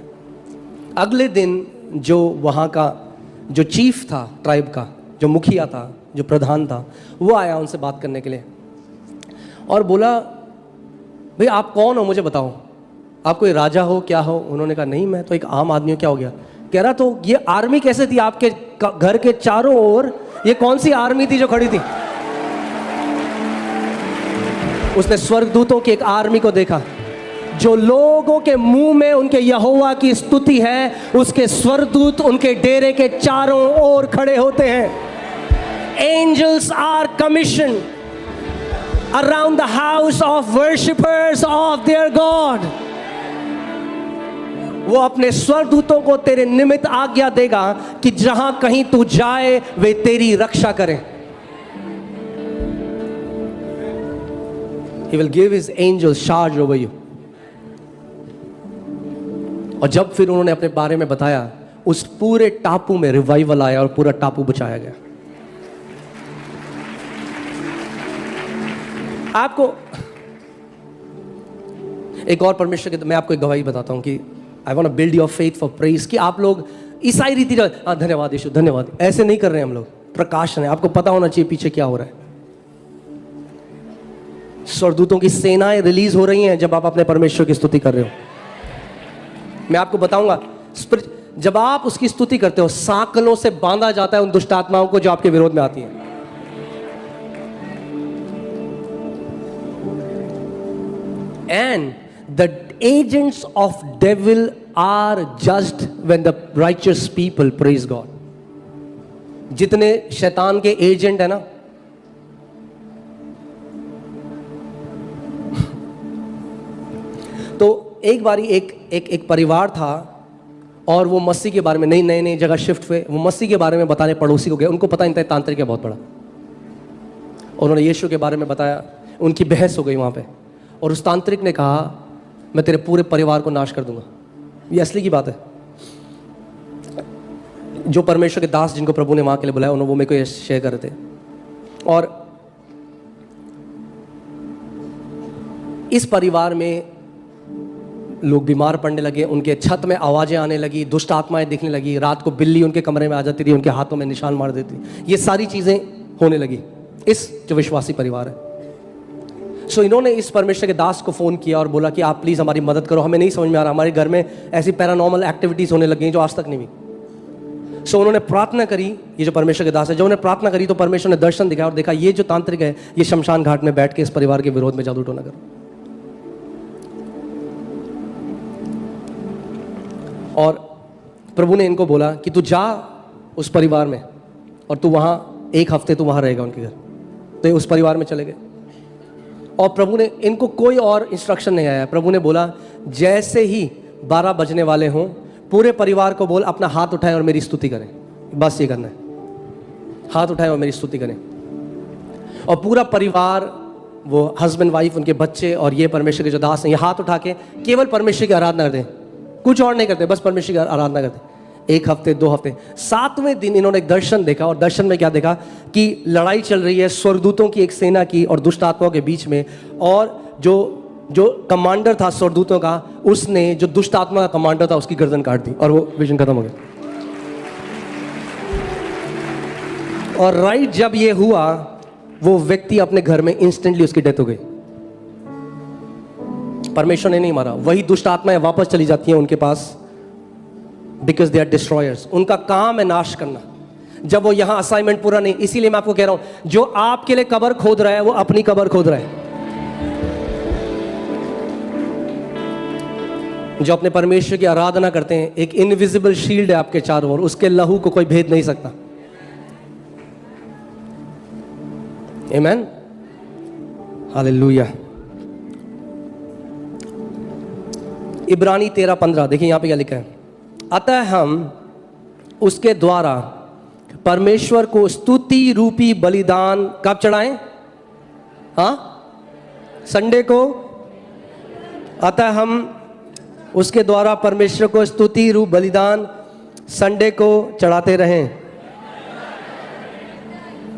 अगले दिन जो वहाँ का जो चीफ था, ट्राइब का जो मुखिया था, जो प्रधान था, वो आया उनसे बात करने के लिए और बोला भाई आप कौन हो, मुझे बताओ, आप कोई राजा हो, क्या हो? उन्होंने कहा नहीं मैं तो एक आम आदमी हूँ। क्या हो गया? कह रहा तो ये आर्मी कैसे थी आपके घर के चारों ओर? ये कौन सी आर्मी थी जो खड़ी थी? उसने स्वर्गदूतों की एक आर्मी को देखा, जो लोगों के मुंह में उनके यहोवा की स्तुति है, उसके स्वर्गदूत उनके डेरे के चारों ओर खड़े होते हैं। Angels are commissioned around the house of worshippers of their God. वो अपने स्वर्गदूतों को तेरे निमित्त आज्ञा देगा कि जहां कहीं तू जाए वे तेरी रक्षा करें। He will give his angels charge over you. और जब फिर उन्होंने अपने बारे में बताया, उस पूरे टापू में रिवाइवल आया और पूरा टापू बचाया गया। आपको एक और परमेश्वर के, मैं आपको एक गवाही बताता हूं कि I want to build your faith for praise, कि आप लोग ईसाई रीति, धन्यवाद यीशु धन्यवाद, ऐसे नहीं कर रहे हैं हम लोग। प्रकाशन है, आपको पता होना चाहिए पीछे क्या हो रहा है। स्वर्गदूतों की सेनाएं रिलीज हो रही हैं जब आप अपने परमेश्वर की स्तुति कर रहे हो। मैं आपको बताऊंगा, जब आप उसकी स्तुति करते हो, सांकलों से बांधा जाता है उन दुष्ट आत्माओं को जो आपके विरोध में आती हैं। And the agents of devil are judged when the righteous people praise God. जितने शैतान के एजेंट है ना, तो एक बारी एक परिवार था और वो मसीह के बारे में नई जगह शिफ्ट हुए। वो मसीह के बारे में बताने पड़ोसी को गए, उनको पता नहीं था तांत्रिक है बहुत बड़ा। उन्होंने यीशु के बारे में बताया, उनकी बहस हो गई वहाँ पे, और उस तांत्रिक ने कहा मैं तेरे पूरे परिवार को नाश कर दूंगा। ये असली की बात है। जो परमेश्वर के दास जिनको प्रभु ने वहाँ के लिए बुलाया, उन्होंने वो मेरे को ये शेयर कर रहे थे। और इस परिवार में लोग बीमार पड़ने लगे, उनके छत में आवाज़ें आने लगी, दुष्ट आत्माएं दिखने लगी, रात को बिल्ली उनके कमरे में आ जाती थी, उनके हाथों में निशान मार देती। ये सारी चीज़ें होने लगी इस जो विश्वासी परिवार है। सो इन्होंने इस परमेश्वर के दास को फ़ोन किया और बोला कि आप प्लीज़ हमारी मदद करो, हमें नहीं समझ में आ रहा, हमारे घर में ऐसी पैरानॉर्मल एक्टिविटीज़ होने लगी हैं जो आज तक नहीं हुई। सो उन्होंने प्रार्थना करी, ये जो परमेश्वर के दास है, जब उन्होंने प्रार्थना करी तो परमेश्वर ने दर्शन दिखाया और देखा ये जो तांत्रिक है ये शमशान घाट में बैठ के इस परिवार के विरोध में जादू टोना कर। और प्रभु ने इनको बोला कि तू जा उस परिवार में और तू वहाँ एक हफ्ते तू वहाँ रहेगा उनके घर। तो ये उस परिवार में चले गए और प्रभु ने इनको कोई और इंस्ट्रक्शन नहीं आया। प्रभु ने बोला जैसे ही 12 बजने वाले हों पूरे परिवार को बोल अपना हाथ उठाएं और मेरी स्तुति करें। बस ये करना है, हाथ उठाएं और मेरी स्तुति करें। और पूरा परिवार, वो हस्बैंड वाइफ, उनके बच्चे और ये परमेश्वर के जो दास हैं, ये हाथ उठा के केवल परमेश्वर की आराधना करते, कुछ और नहीं करते, बस परमेश्वर की आराधना करते। 1 हफ्ते 2 हफ्ते, 7वें दिन इन्होंने एक दर्शन देखा। और दर्शन में क्या देखा कि लड़ाई चल रही है स्वर्गदूतों की एक सेना की और दुष्ट आत्माओं के बीच में। और जो कमांडर था स्वर्गदूतों का, उसने जो दुष्ट आत्मा का कमांडर था उसकी गर्दन काट दी और वो विजन खत्म हो गया। और राइट जब ये हुआ, वो व्यक्ति अपने घर में इंस्टेंटली उसकी डेथ हो गई। परमेश्वर ने नहीं मारा, वही दुष्ट आत्माएं वापस चली जाती हैं उनके पास, बिकॉज दे आर डिस्ट्रॉयर्स। उनका काम है नाश करना। जब वो यहां असाइनमेंट पूरा नहीं, इसीलिए मैं आपको कह रहा हूं जो आपके लिए कब्र खोद रहा है वो अपनी कब्र खोद रहा है। जो अपने परमेश्वर की आराधना करते हैं, एक इनविजिबल शील्ड है आपके चारों ओर, उसके लहू को कोई भेद नहीं सकता। आमीन, हालेलुया। इब्रानी 13:15 देखिए यहां पे क्या लिखा है। अतः हम उसके द्वारा परमेश्वर को स्तुति रूपी बलिदान कब चढ़ाएं? हाँ, संडे को। अतः हम उसके द्वारा परमेश्वर को स्तुति रूप बलिदान संडे को चढ़ाते रहें।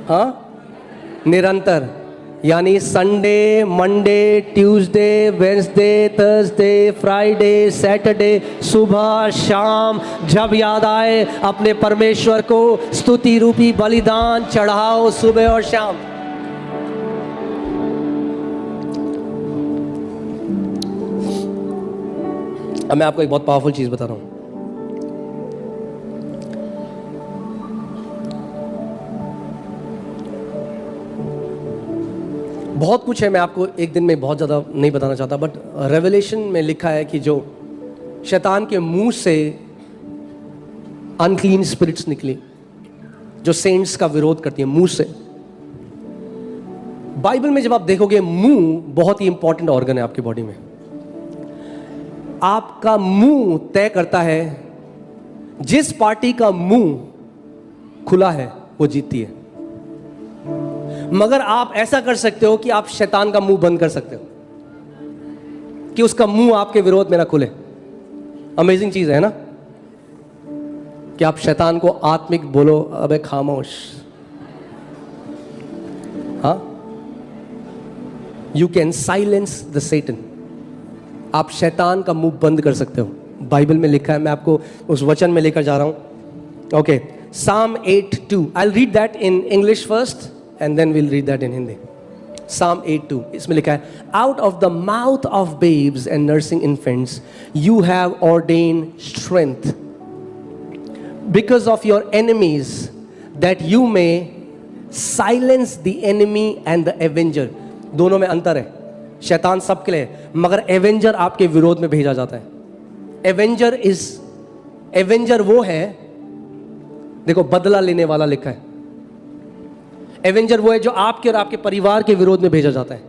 हाँ, निरंतर, यानी Sunday, Monday, Tuesday, Wednesday, Thursday, Friday, Saturday, सुबह शाम जब याद आए अपने परमेश्वर को स्तुति रूपी बलिदान चढ़ाओ, सुबह और शाम। अब मैं आपको एक बहुत पावरफुल चीज बता रहा हूं। बहुत कुछ है, मैं आपको एक दिन में बहुत ज़्यादा नहीं बताना चाहता, बट रेवलेशन में लिखा है कि जो शैतान के मुंह से अनक्लीन स्पिरिट्स निकली जो सेंट्स का विरोध करती है मुंह से। बाइबल में जब आप देखोगे, मुंह बहुत ही इंपॉर्टेंट ऑर्गन है आपकी बॉडी में। आपका मुंह तय करता है, जिस पार्टी का मुंह खुला है वो जीतती है। मगर आप ऐसा कर सकते हो कि आप शैतान का मुंह बंद कर सकते हो कि उसका मुंह आपके विरोध में ना खुले। अमेजिंग चीज है ना, कि आप शैतान को आत्मिक बोलो, अबे खामोश। हाँ, यू कैन साइलेंस द सेटन। आप शैतान का मुंह बंद कर सकते हो, बाइबल में लिखा है। मैं आपको उस वचन में लेकर जा रहा हूं। Okay, Psalm 8:2, I'll read that in English first and then we'll read that in Hindi. Psalm 8:2, इसमें लिखा है, out of the mouth of babes and nursing infants you have ordained strength because of your enemies that you may silence the enemy and the avenger. दोनों में अंतर है, शैतान सबके लिए, मगर एवेंजर आपके विरोध में भेजा जाता है। एवेंजर वो है, देखो बदला लेने वाला लिखा है। एवेंजर वो है जो आपके और आपके परिवार के विरोध में भेजा जाता है,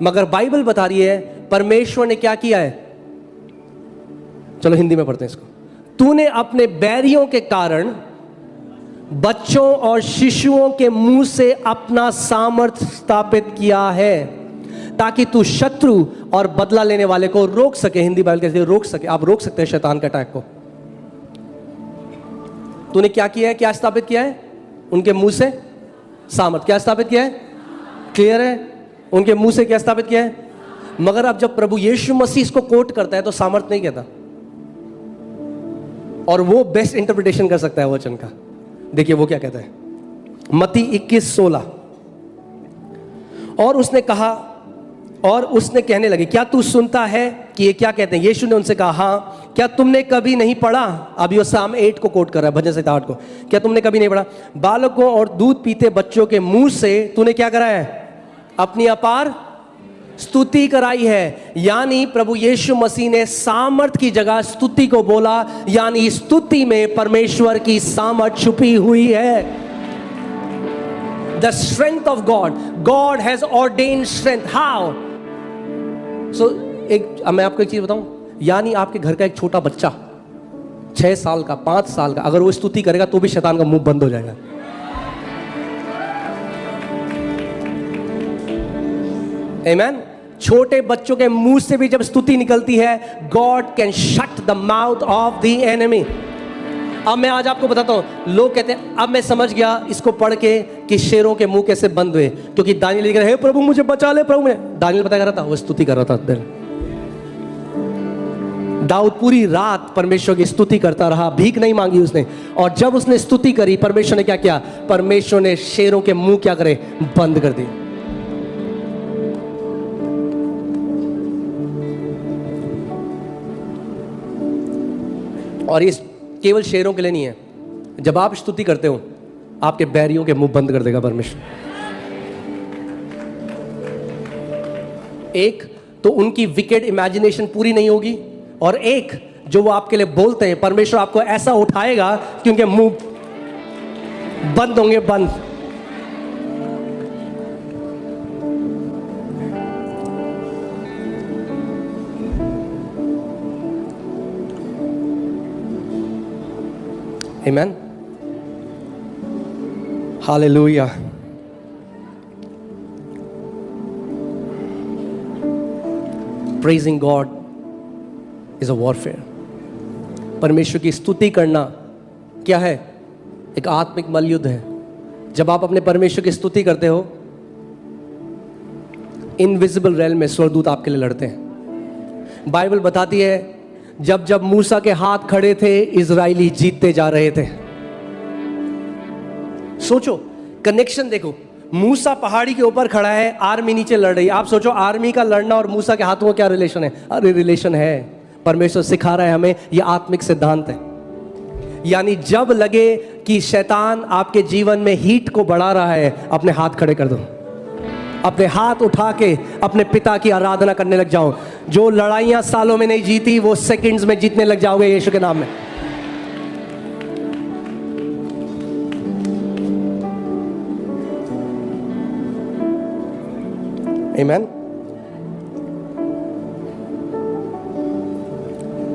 मगर बाइबल बता रही है परमेश्वर ने क्या किया है। चलो हिंदी में पढ़ते हैं इसको। तूने अपने बैरियों के कारण बच्चों और शिशुओं के मुंह से अपना सामर्थ स्थापित किया है ताकि तू शत्रु और बदला लेने वाले को रोक सके। हिंदी बाइबल कहती है रोक सके, आप रोक सकते हैं शैतान के अटैक को। तूने क्या किया है, क्या स्थापित किया है? उनके मुंह से सामर्थ। क्या स्थापित किया है? क्लियर है? उनके मुंह से क्या स्थापित किया है? मगर अब जब प्रभु यीशु मसीह इसको कोट करता है तो सामर्थ नहीं कहता, और वो बेस्ट इंटरप्रिटेशन कर सकता है वचन का। देखिए वो क्या कहता है, मत्ती 21:16, और उसने कहने लगे, क्या तू सुनता है कि ये क्या कहते हैं? यीशु ने उनसे कहा, हाँ, क्या तुमने कभी नहीं पढ़ा? अभी वो साम 8 को कोट कर रहा है, भजन संहिता 8 को। क्या तुमने कभी नहीं पढ़ा, बालकों और दूध पीते बच्चों के मुंह से तूने क्या करा है? अपनी अपार स्तुति कराई है। यानी प्रभु यीशु मसीह ने सामर्थ की जगह स्तुति को बोला, यानी स्तुति में परमेश्वर की सामर्थ छुपी हुई है। The strength of God. God has ordained strength. How? So, मैं आपको एक चीज बताऊं, यानी आपके घर का एक छोटा बच्चा 6 साल का, 5 साल का, अगर वो स्तुति करेगा तो भी शैतान का मुंह बंद हो जाएगा। Amen? छोटे बच्चों के मुंह से भी जब स्तुति निकलती है, God can shut the mouth of the enemy. अब मैं आज आपको बताता हूं, लोग कहते हैं अब मैं समझ गया इसको पढ़ के कि शेरों के मुंह कैसे बंद हुए, क्योंकि दानियल लिख रहा है, हे प्रभु मुझे बचा ले प्रभु। में दानियल पता कर रहा था, वो स्तुति कर रहा था। दाऊद पूरी रात परमेश्वर की स्तुति करता रहा, भीख नहीं मांगी उसने, और जब उसने स्तुति करी परमेश्वर ने क्या किया? परमेश्वर ने शेरों के मुंह क्या करे? बंद कर दिए। और ये केवल शेरों के लिए नहीं है, जब आप स्तुति करते हो आपके बैरियों के मुंह बंद कर देगा परमेश्वर। एक तो उनकी विकेड इमेजिनेशन पूरी नहीं होगी, और एक जो वो आपके लिए बोलते हैं, परमेश्वर आपको ऐसा उठाएगा कि उनके मुंह बंद होंगे, बंद। Amen. Hallelujah. Praising God is a warfare. परमेश्वर की स्तुति करना क्या है? एक आत्मिक मल्लयुद्ध है। जब आप अपने परमेश्वर की स्तुति करते हो, इनविजिबल रेल्म में स्वर्गदूत आपके लिए लड़ते हैं। बाइबल बताती है जब जब मूसा के हाथ खड़े थे, इजरायली जीतते जा रहे थे। सोचो कनेक्शन देखो, मूसा पहाड़ी के ऊपर खड़ा है, आर्मी नीचे लड़ रही है। आप सोचो आर्मी का लड़ना और मूसा के हाथों का क्या रिलेशन है? अरे रिलेशन है। परमेश्वर सिखा रहा है हमें, यह आत्मिक सिद्धांत है। यानी जब लगे कि शैतान आपके जीवन में हीट को बढ़ा रहा है, अपने हाथ खड़े कर दो, अपने हाथ उठा के अपने पिता की आराधना करने लग जाओ। जो लड़ाइयां सालों में नहीं जीती, वो सेकंड्स में जीतने लग जाओगे यीशु के नाम में। Amen.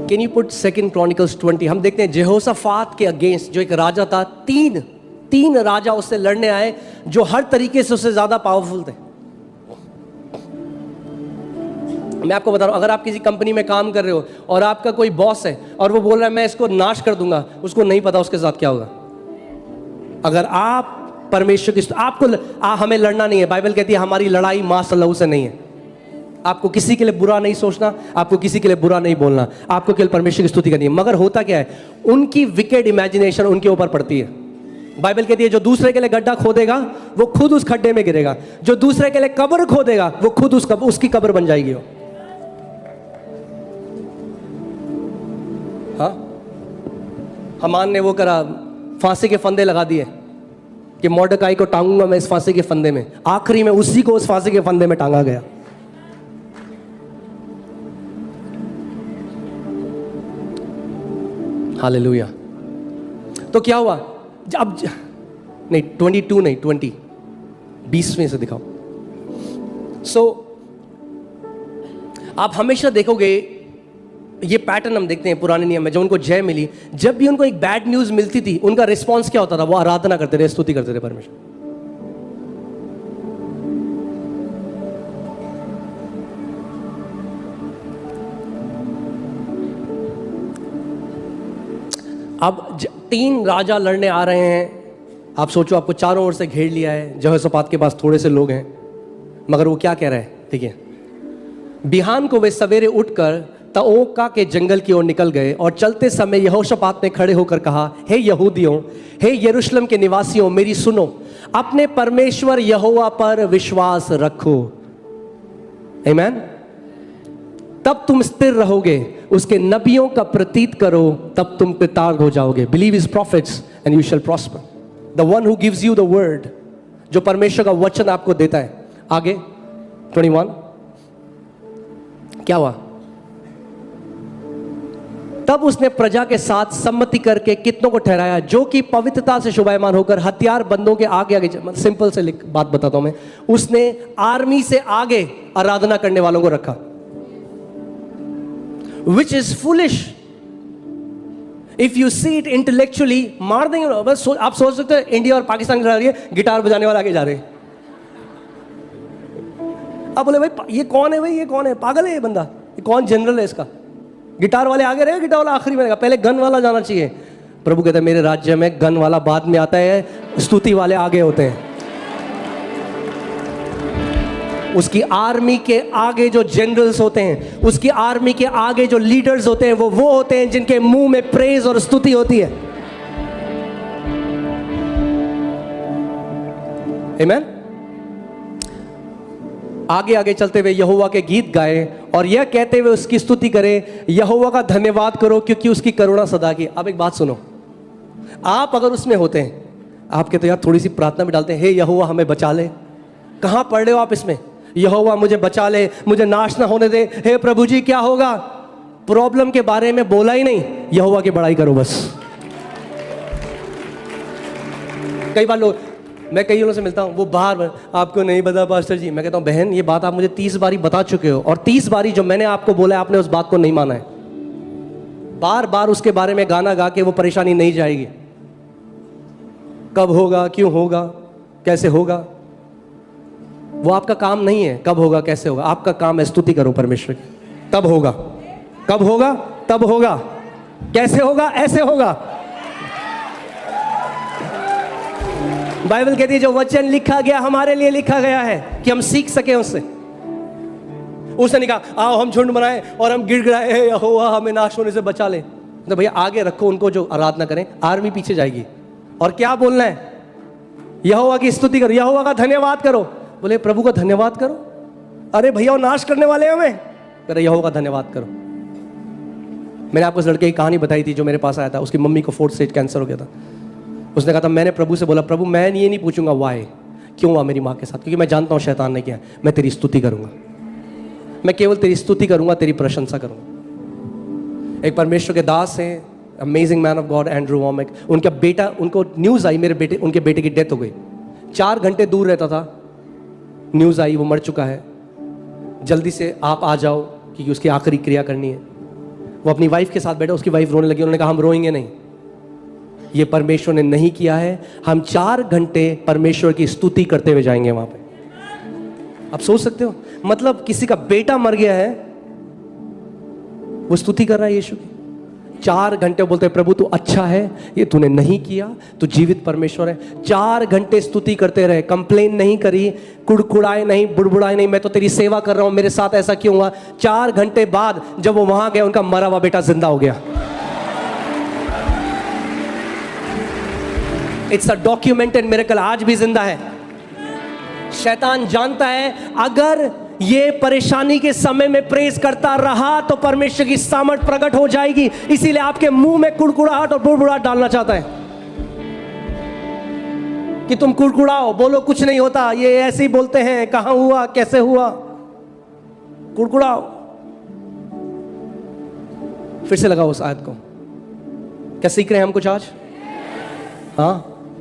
Can you put 2 Chronicles 20? हम देखते हैं जेहोशाफात के अगेंस्ट जो एक राजा था, तीन राजा उससे लड़ने आए जो हर तरीके से उससे ज्यादा पावरफुल थे। मैं आपको बता रहा हूं, अगर आप किसी कंपनी में काम कर रहे हो और आपका कोई बॉस है और वो बोल रहा है मैं इसको नाश कर दूंगा, उसको नहीं पता उसके साथ क्या होगा। अगर आप परमेश्वर की हमें लड़ना नहीं है। बाइबल कहती है हमारी लड़ाई मां लहू से नहीं है। आपको किसी के लिए बुरा नहीं सोचना, आपको किसी के लिए बुरा नहीं बोलना, आपको केवल परमेश्वर की स्तुति करनी है। मगर होता क्या है, उनकी विकेड इमेजिनेशन उनके ऊपर पड़ती है। बाइबल कहती है जो दूसरे के लिए गड्ढा खोदेगा वो खुद उस खड्डे में गिरेगा, जो दूसरे के लिए कब्र खोदेगा वो खुद उसकी कब्र बन जाएगी। हाँ, हमान ने वो करा, फांसी के फंदे लगा दिए कि मोर्दकाई को टांगूंगा मैं इस फांसी के फंदे में, आखिरी में उसी को उस फांसी के फंदे में टांगा गया। हालेलुया। तो क्या हुआ अब नहीं 22 नहीं 20 से दिखाओ। आप हमेशा देखोगे ये पैटर्न हम देखते हैं पुराने नियम में, जब उनको जय मिली, जब भी उनको एक बैड न्यूज मिलती थी उनका रिस्पॉन्स क्या होता था? वो आराधना करते रहे, स्तुति करते रहे परमेश्वर। अब 3 राजा लड़ने आ रहे हैं, आप सोचो आपको चारों ओर से घेर लिया है, यहोशापात के पास थोड़े से लोग हैं, मगर वो क्या कह रहे हैं? ठीक है, बिहान को वे सवेरे उठकर तओका के जंगल की ओर निकल गए और चलते समय यहोशापात ने खड़े होकर कहा, हे यहूदियों, हे यरूशलेम के निवासियों, मेरी सुनो, अपने परमेश्वर यहोवा पर विश्वास रखो। आमीन। तब तुम स्थिर रहोगे, उसके नबियों का प्रतीत करो, तब तुम कृतार्थ हो जाओगे। Believe his profits and you shall prosper. The one who gives you the word, जो परमेश्वर का वचन आपको देता है। आगे 21 क्या हुआ? तब उसने प्रजा के साथ सम्मति करके कितनों को ठहराया जो कि पवित्रता से शोभायमान होकर हथियार बंदों के आगे आगे। सिंपल से बात बताता हूं मैं, उसने आर्मी से आगे आराधना करने वालों को रखा, which is foolish if you see it intellectually. मार देंगे बस। आप सोच सकते हैं इंडिया और पाकिस्तान की लड़ाई है, गिटार बजाने वाले आगे जा रहे हैं। आप बोले भाई ये कौन है? भाई ये कौन है? पागल है ये बंदा? ये कौन जनरल है इसका? गिटार वाले आगे रहे, गिटार वाला आखिरी में रहेगा, पहले गन वाला जाना चाहिए। प्रभु कहते हैं मेरे राज्य में गन वाला बाद में आता है, स्तुति वाले आगे होते हैं। उसकी आर्मी के आगे जो जनरल्स होते हैं, उसकी आर्मी के आगे जो लीडर्स होते हैं, वो होते हैं जिनके मुंह में प्रेज और स्तुति होती है। आमीन। आगे आगे चलते हुए यहोवा के गीत गाए और यह कहते हुए उसकी स्तुति करें, यहोवा का धन्यवाद करो क्योंकि उसकी करुणा सदा की। अब एक बात सुनो, आप अगर उसमें होते हैं, आप कहते यार थोड़ी सी प्रार्थना भी डालते हैं, हे यहोवा हमें बचा ले। कहां पढ़ रहे हो आप इसमें? यहोवा मुझे बचा ले, मुझे नाश ना होने दे। हे प्रभु जी क्या होगा? प्रॉब्लम के बारे में बोला ही नहीं, यहोवा की बड़ाई करो बस। कई बार लोग, मैं कई लोगों से मिलता हूँ, वो बार आपको नहीं पता पास्टर जी। मैं कहता हूँ बहन ये बात आप मुझे 30 बारी बता चुके हो और 30 बारी जो मैंने आपको बोला है आपने उस बात को नहीं माना है। बार बार उसके बारे में गाना गा के वो परेशानी नहीं जाएगी। कब होगा, क्यों होगा, कैसे होगा, वो आपका काम नहीं है। कब होगा, कैसे होगा, आपका काम है स्तुति करो परमेश्वर की। तब होगा, कब होगा, तब होगा, कैसे होगा, ऐसे होगा। बाइबल कहती है जो वचन लिखा गया हमारे लिए लिखा गया है कि हम सीख सके उससे। उसने नहीं कहा आओ हम झुंड बनाए और हम गिड़गिड़ाए, हे यहोवा हमें नाश होने से बचा ले। तो भैया आगे रखो उनको जो आराधना करें, आर्मी पीछे जाएगी। और क्या बोलना है? यहोवा की स्तुति करो, यहोवा का धन्यवाद करो। बोले प्रभु का धन्यवाद करो? अरे भैया वो नाश करने वाले हैं हमें। अरे यहोवा का धन्यवाद करो। मैंने आपको उस लड़के की कहानी बताई थी जो मेरे पास आया था, उसकी मम्मी को 4th स्टेज कैंसर हो गया था। उसने कहा था मैंने प्रभु से बोला, प्रभु मैं ये नहीं पूछूंगा वाई, क्यों हुआ मेरी माँ के साथ, क्योंकि मैं जानता हूँ शैतान ने किया, मैं तेरी स्तुति करूंगा, मैं केवल तेरी स्तुति करूंगा, तेरी प्रशंसा करूंगा। एक परमेश्वर के दास हैं, amazing man of God, Andrew Wommack. उनका बेटा, उनको न्यूज़ आई उनके बेटे की डेथ हो गई। 4 घंटे दूर रहता था, न्यूज़ आई वो मर चुका है, जल्दी से आप आ जाओ क्योंकि उसकी आखिरी क्रिया करनी है। वो अपनी वाइफ के साथ बैठा, उसकी वाइफ रोने लगी। उन्होंने कहा हम रोएंगे नहीं, ये परमेश्वर ने नहीं किया है, हम 4 घंटे परमेश्वर की स्तुति करते हुए जाएंगे वहां पे। आप सोच सकते हो, मतलब किसी का बेटा मर गया है, वो स्तुति कर रहा है यीशु की। 4 घंटे बोलते हैं प्रभु तू अच्छा है, ये तूने नहीं किया, तू जीवित परमेश्वर है। 4 घंटे स्तुति करते रहे, कंप्लेन नहीं करी, कुड़कुड़ाए नहीं, बुड़बुड़ाए नहीं, मैं तो तेरी सेवा कर रहा हूं, मेरे साथ ऐसा क्यों हुआ। 4 घंटे बाद जब वो वहां गए, उनका मरा हुआ बेटा जिंदा हो गया। इट्स अ डॉक्यूमेंटेड मिरेकल, आज भी जिंदा है। शैतान जानता है अगर ये परेशानी के समय में प्रेज करता रहा तो परमेश्वर की सामर्थ प्रकट हो जाएगी, इसीलिए आपके मुंह में कुड़कुड़ाहट और बुड़बुड़ाहट डालना चाहता है कि तुम कुड़कुड़ाओ, बोलो कुछ नहीं होता, ये ऐसे ही बोलते हैं, कहां हुआ, कैसे हुआ, कुड़कुड़ाओ। फिर से लगाओ उस आयत को। क्या सीख रहे हैं हम कुछ आज? हाँ,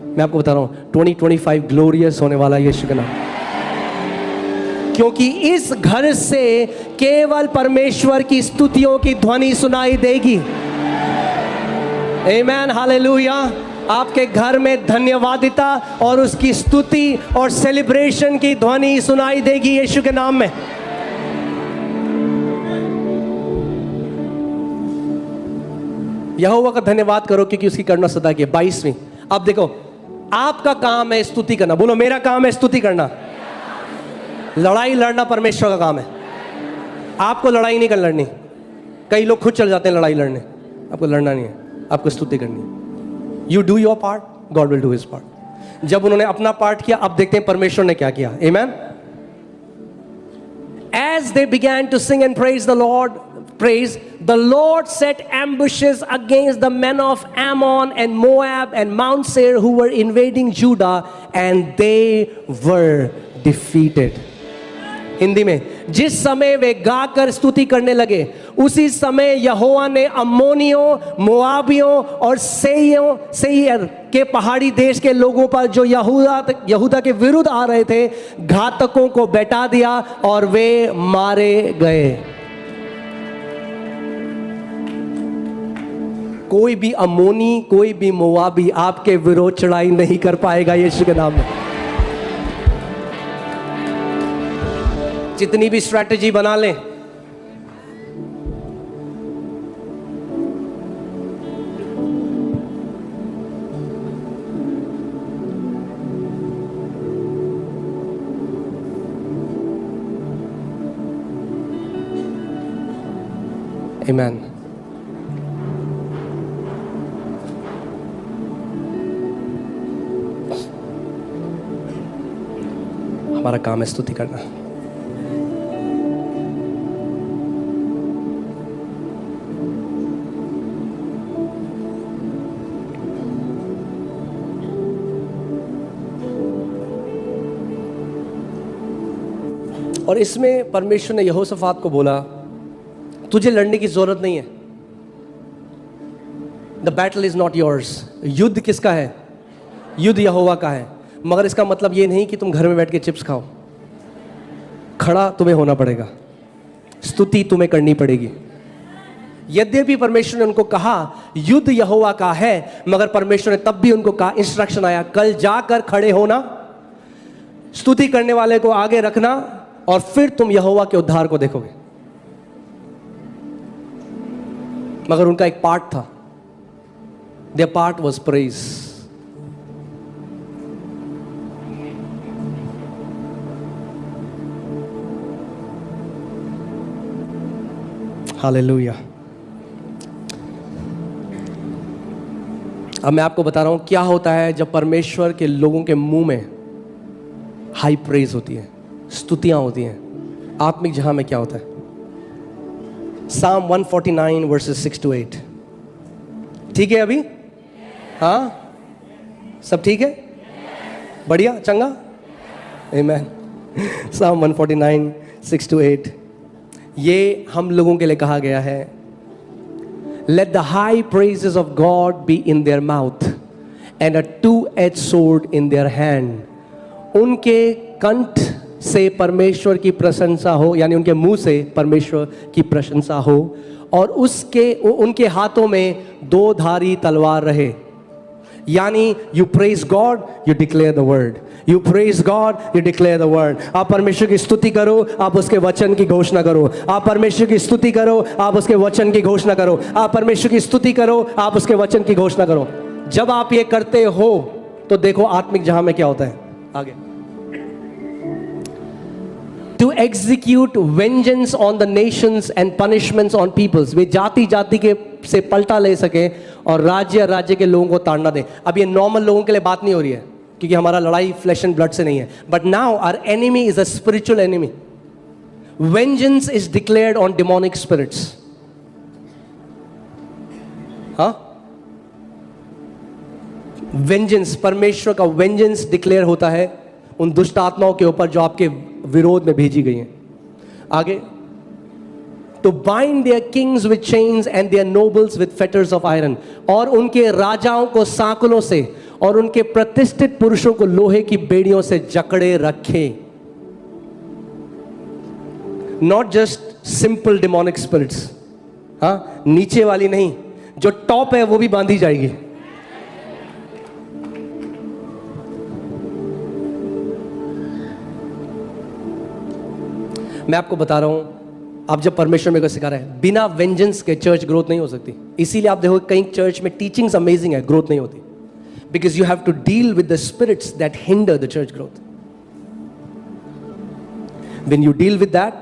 मैं आपको बता रहा हूं 2025 ग्लोरियस होने वाला है यीशु के नाम, क्योंकि इस घर से केवल परमेश्वर की स्तुतियों की ध्वनि सुनाई देगी। आमेन, हालेलुया। आपके घर में धन्यवादिता और उसकी स्तुति और सेलिब्रेशन की ध्वनि सुनाई देगी यीशु के नाम में। यहोवा का धन्यवाद करो क्योंकि उसकी करुणा सदा की है। 22वीं, अब देखो, आपका काम है स्तुति करना। बोलो, मेरा काम है स्तुति करना। लड़ाई लड़ना परमेश्वर का काम है, आपको लड़ाई नहीं कर लड़नी। कई लोग खुद चल जाते हैं लड़ाई लड़ने, आपको लड़ना नहीं है, आपको स्तुति करनी है। You do your part, God will do his part. जब उन्होंने अपना पार्ट किया, अब देखते हैं परमेश्वर ने क्या किया। आमेन। As they began to sing and praise the Lord, the Lord set ambushes against the men of Ammon and Moab and Mount Seir who were invading Judah, and they were defeated. Hindi में, जिस समय वे गाकर स्तुति करने लगे उसी समय यहोवा ने अम्मोनियों, मोआबियों और सेईर के पहाड़ी देश के लोगों पर जो यहूदा के विरुद्ध आ रहे थे, घातकों को बैठा दिया और वे मारे गए। कोई भी अम्मोनी, कोई भी मोआबी आपके विरोध चढ़ाई नहीं कर पाएगा यीशु के नाम में। जितनी भी स्ट्रैटेजी बना लें, आमेन। हमारा काम है स्तुति करना। और इसमें परमेश्वर ने यहोशाफात को बोला, तुझे लड़ने की जरूरत नहीं है। The battle is not yours. युद्ध किसका है? युद्ध यहोवा का है। मगर इसका मतलब ये नहीं कि तुम घर में बैठ के चिप्स खाओ। खड़ा तुम्हें होना पड़ेगा, स्तुति तुम्हें करनी पड़ेगी। यद्यपि परमेश्वर ने उनको कहा युद्ध यहोवा का है, मगर परमेश्वर ने तब भी उनको कहा, इंस्ट्रक्शन आया, कल जाकर खड़े होना, स्तुति करने वाले को आगे रखना, और फिर तुम यहोवा के उद्धार को देखोगे। मगर उनका एक पार्ट था, there part was praise. Hallelujah. अब मैं आपको बता रहा हूं क्या होता है जब परमेश्वर के लोगों के मुंह में हाई प्रेज होती है, स्तुतियां होती हैं। आत्मिक जहां में क्या होता है? Psalm 149 verses 6 to 8। ठीक है अभी? हाँ, सब ठीक है? बढ़िया, चंगा? Amen। Psalm 149 6 to 8, ये हम लोगों के लिए कहा गया है, Let the high praises of God be in their mouth and a two-edged sword in their hand। उनके कंठ से परमेश्वर की प्रशंसा हो, यानी उनके मुंह से परमेश्वर की प्रशंसा हो, और उनके हाथों में दो धारी तलवार रहे। यानी you praise God, you declare the word. You praise God, you declare the word. आप परमेश्वर की स्तुति करो, आप उसके वचन की घोषणा करो। आप परमेश्वर की स्तुति करो, आप उसके वचन की घोषणा करो। आप परमेश्वर की स्तुति करो, आप उसके वचन की घोषणा करो। जब आप ये करते हो तो देखो आत्मिक जहां में क्या होता है। आगे, to execute vengeance on the nations and punishments on peoples। वे जाति जाति के से पलटा ले सके और राज्य के लोगों को ताड़ना दे। अब ये नॉर्मल लोगों के लिए बात नहीं हो रही है, क्योंकि हमारा लड़ाई फ्लैश एंड ब्लड से नहीं है, but now our enemy is a spiritual enemy. Vengeance is declared on demonic spirits. हाँ, वेंजेंस, परमेश्वर का वेंजेंस डिक्लेयर होता है उन दुष्ट आत्माओं के ऊपर जो आपके विरोध में भेजी गई हैं। आगे, to bind their kings with chains and their nobles with fetters of iron, और उनके राजाओं को सांकलों से और उनके प्रतिष्ठित पुरुषों को लोहे की बेड़ियों से जकड़े रखे। Not just simple demonic spirits, हाँ, नीचे वाली नहीं, जो टॉप है वो भी बांधी जाएगी। मैं आपको बता रहा हूं, आप जब परमेश्वर मेरे को सिखा रहे हैं, बिना वेंजेंस के चर्च ग्रोथ नहीं हो सकती। इसीलिए आप देखो कई चर्च में टीचिंग्स अमेजिंग है, ग्रोथ नहीं होती, because you have to deal with the spirits that hinder the church growth. When you deal with that,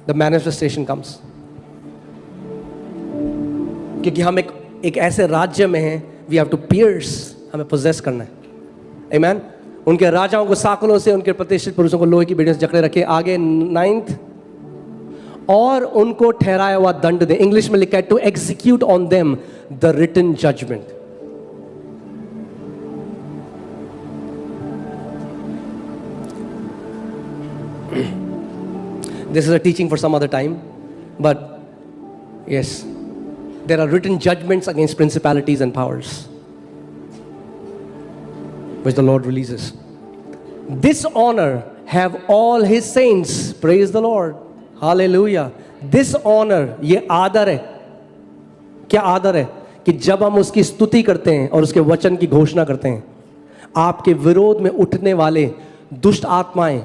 the manifestation comes. क्योंकि हम एक ऐसे राज्य में हैं, वी हैव टू पियर्स, हमें पोजेस करना है। आमीन। उनके राजाओं को साकलों से, उनके प्रतिष्ठित पुरुषों को लोहे की बेड़ियों से जकड़े रखे। आगे 9th, और उनको ठहराया हुआ दंड दे। इंग्लिश में लिखा है to execute on them the written judgment. This is a teaching for some other time, but yes, there are written judgments against principalities and powers, which the Lord releases. This honor have all His saints. Praise the Lord. Hallelujah. This honor, ये आदर है। क्या आदर है? कि जब हम उसकी स्तुति करते हैं और उसके वचन की घोषणा करते हैं, आपके विरोध में उठने वाले दुष्ट आत्माएं,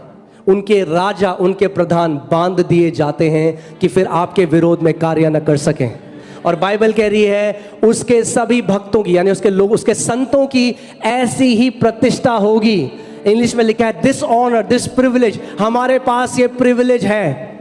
उनके राजा, उनके प्रधान बांध दिए जाते हैं कि फिर आपके विरोध में कार्य न कर सकें। और बाइबल कह रही है उसके सभी भक्तों की, यानी उसके लोग, उसके संतों की ऐसी ही प्रतिष्ठा होगी। इंग्लिश में लिखा है दिस ऑनर, दिस प्रिविलेज, हमारे पास ये प्रिविलेज है।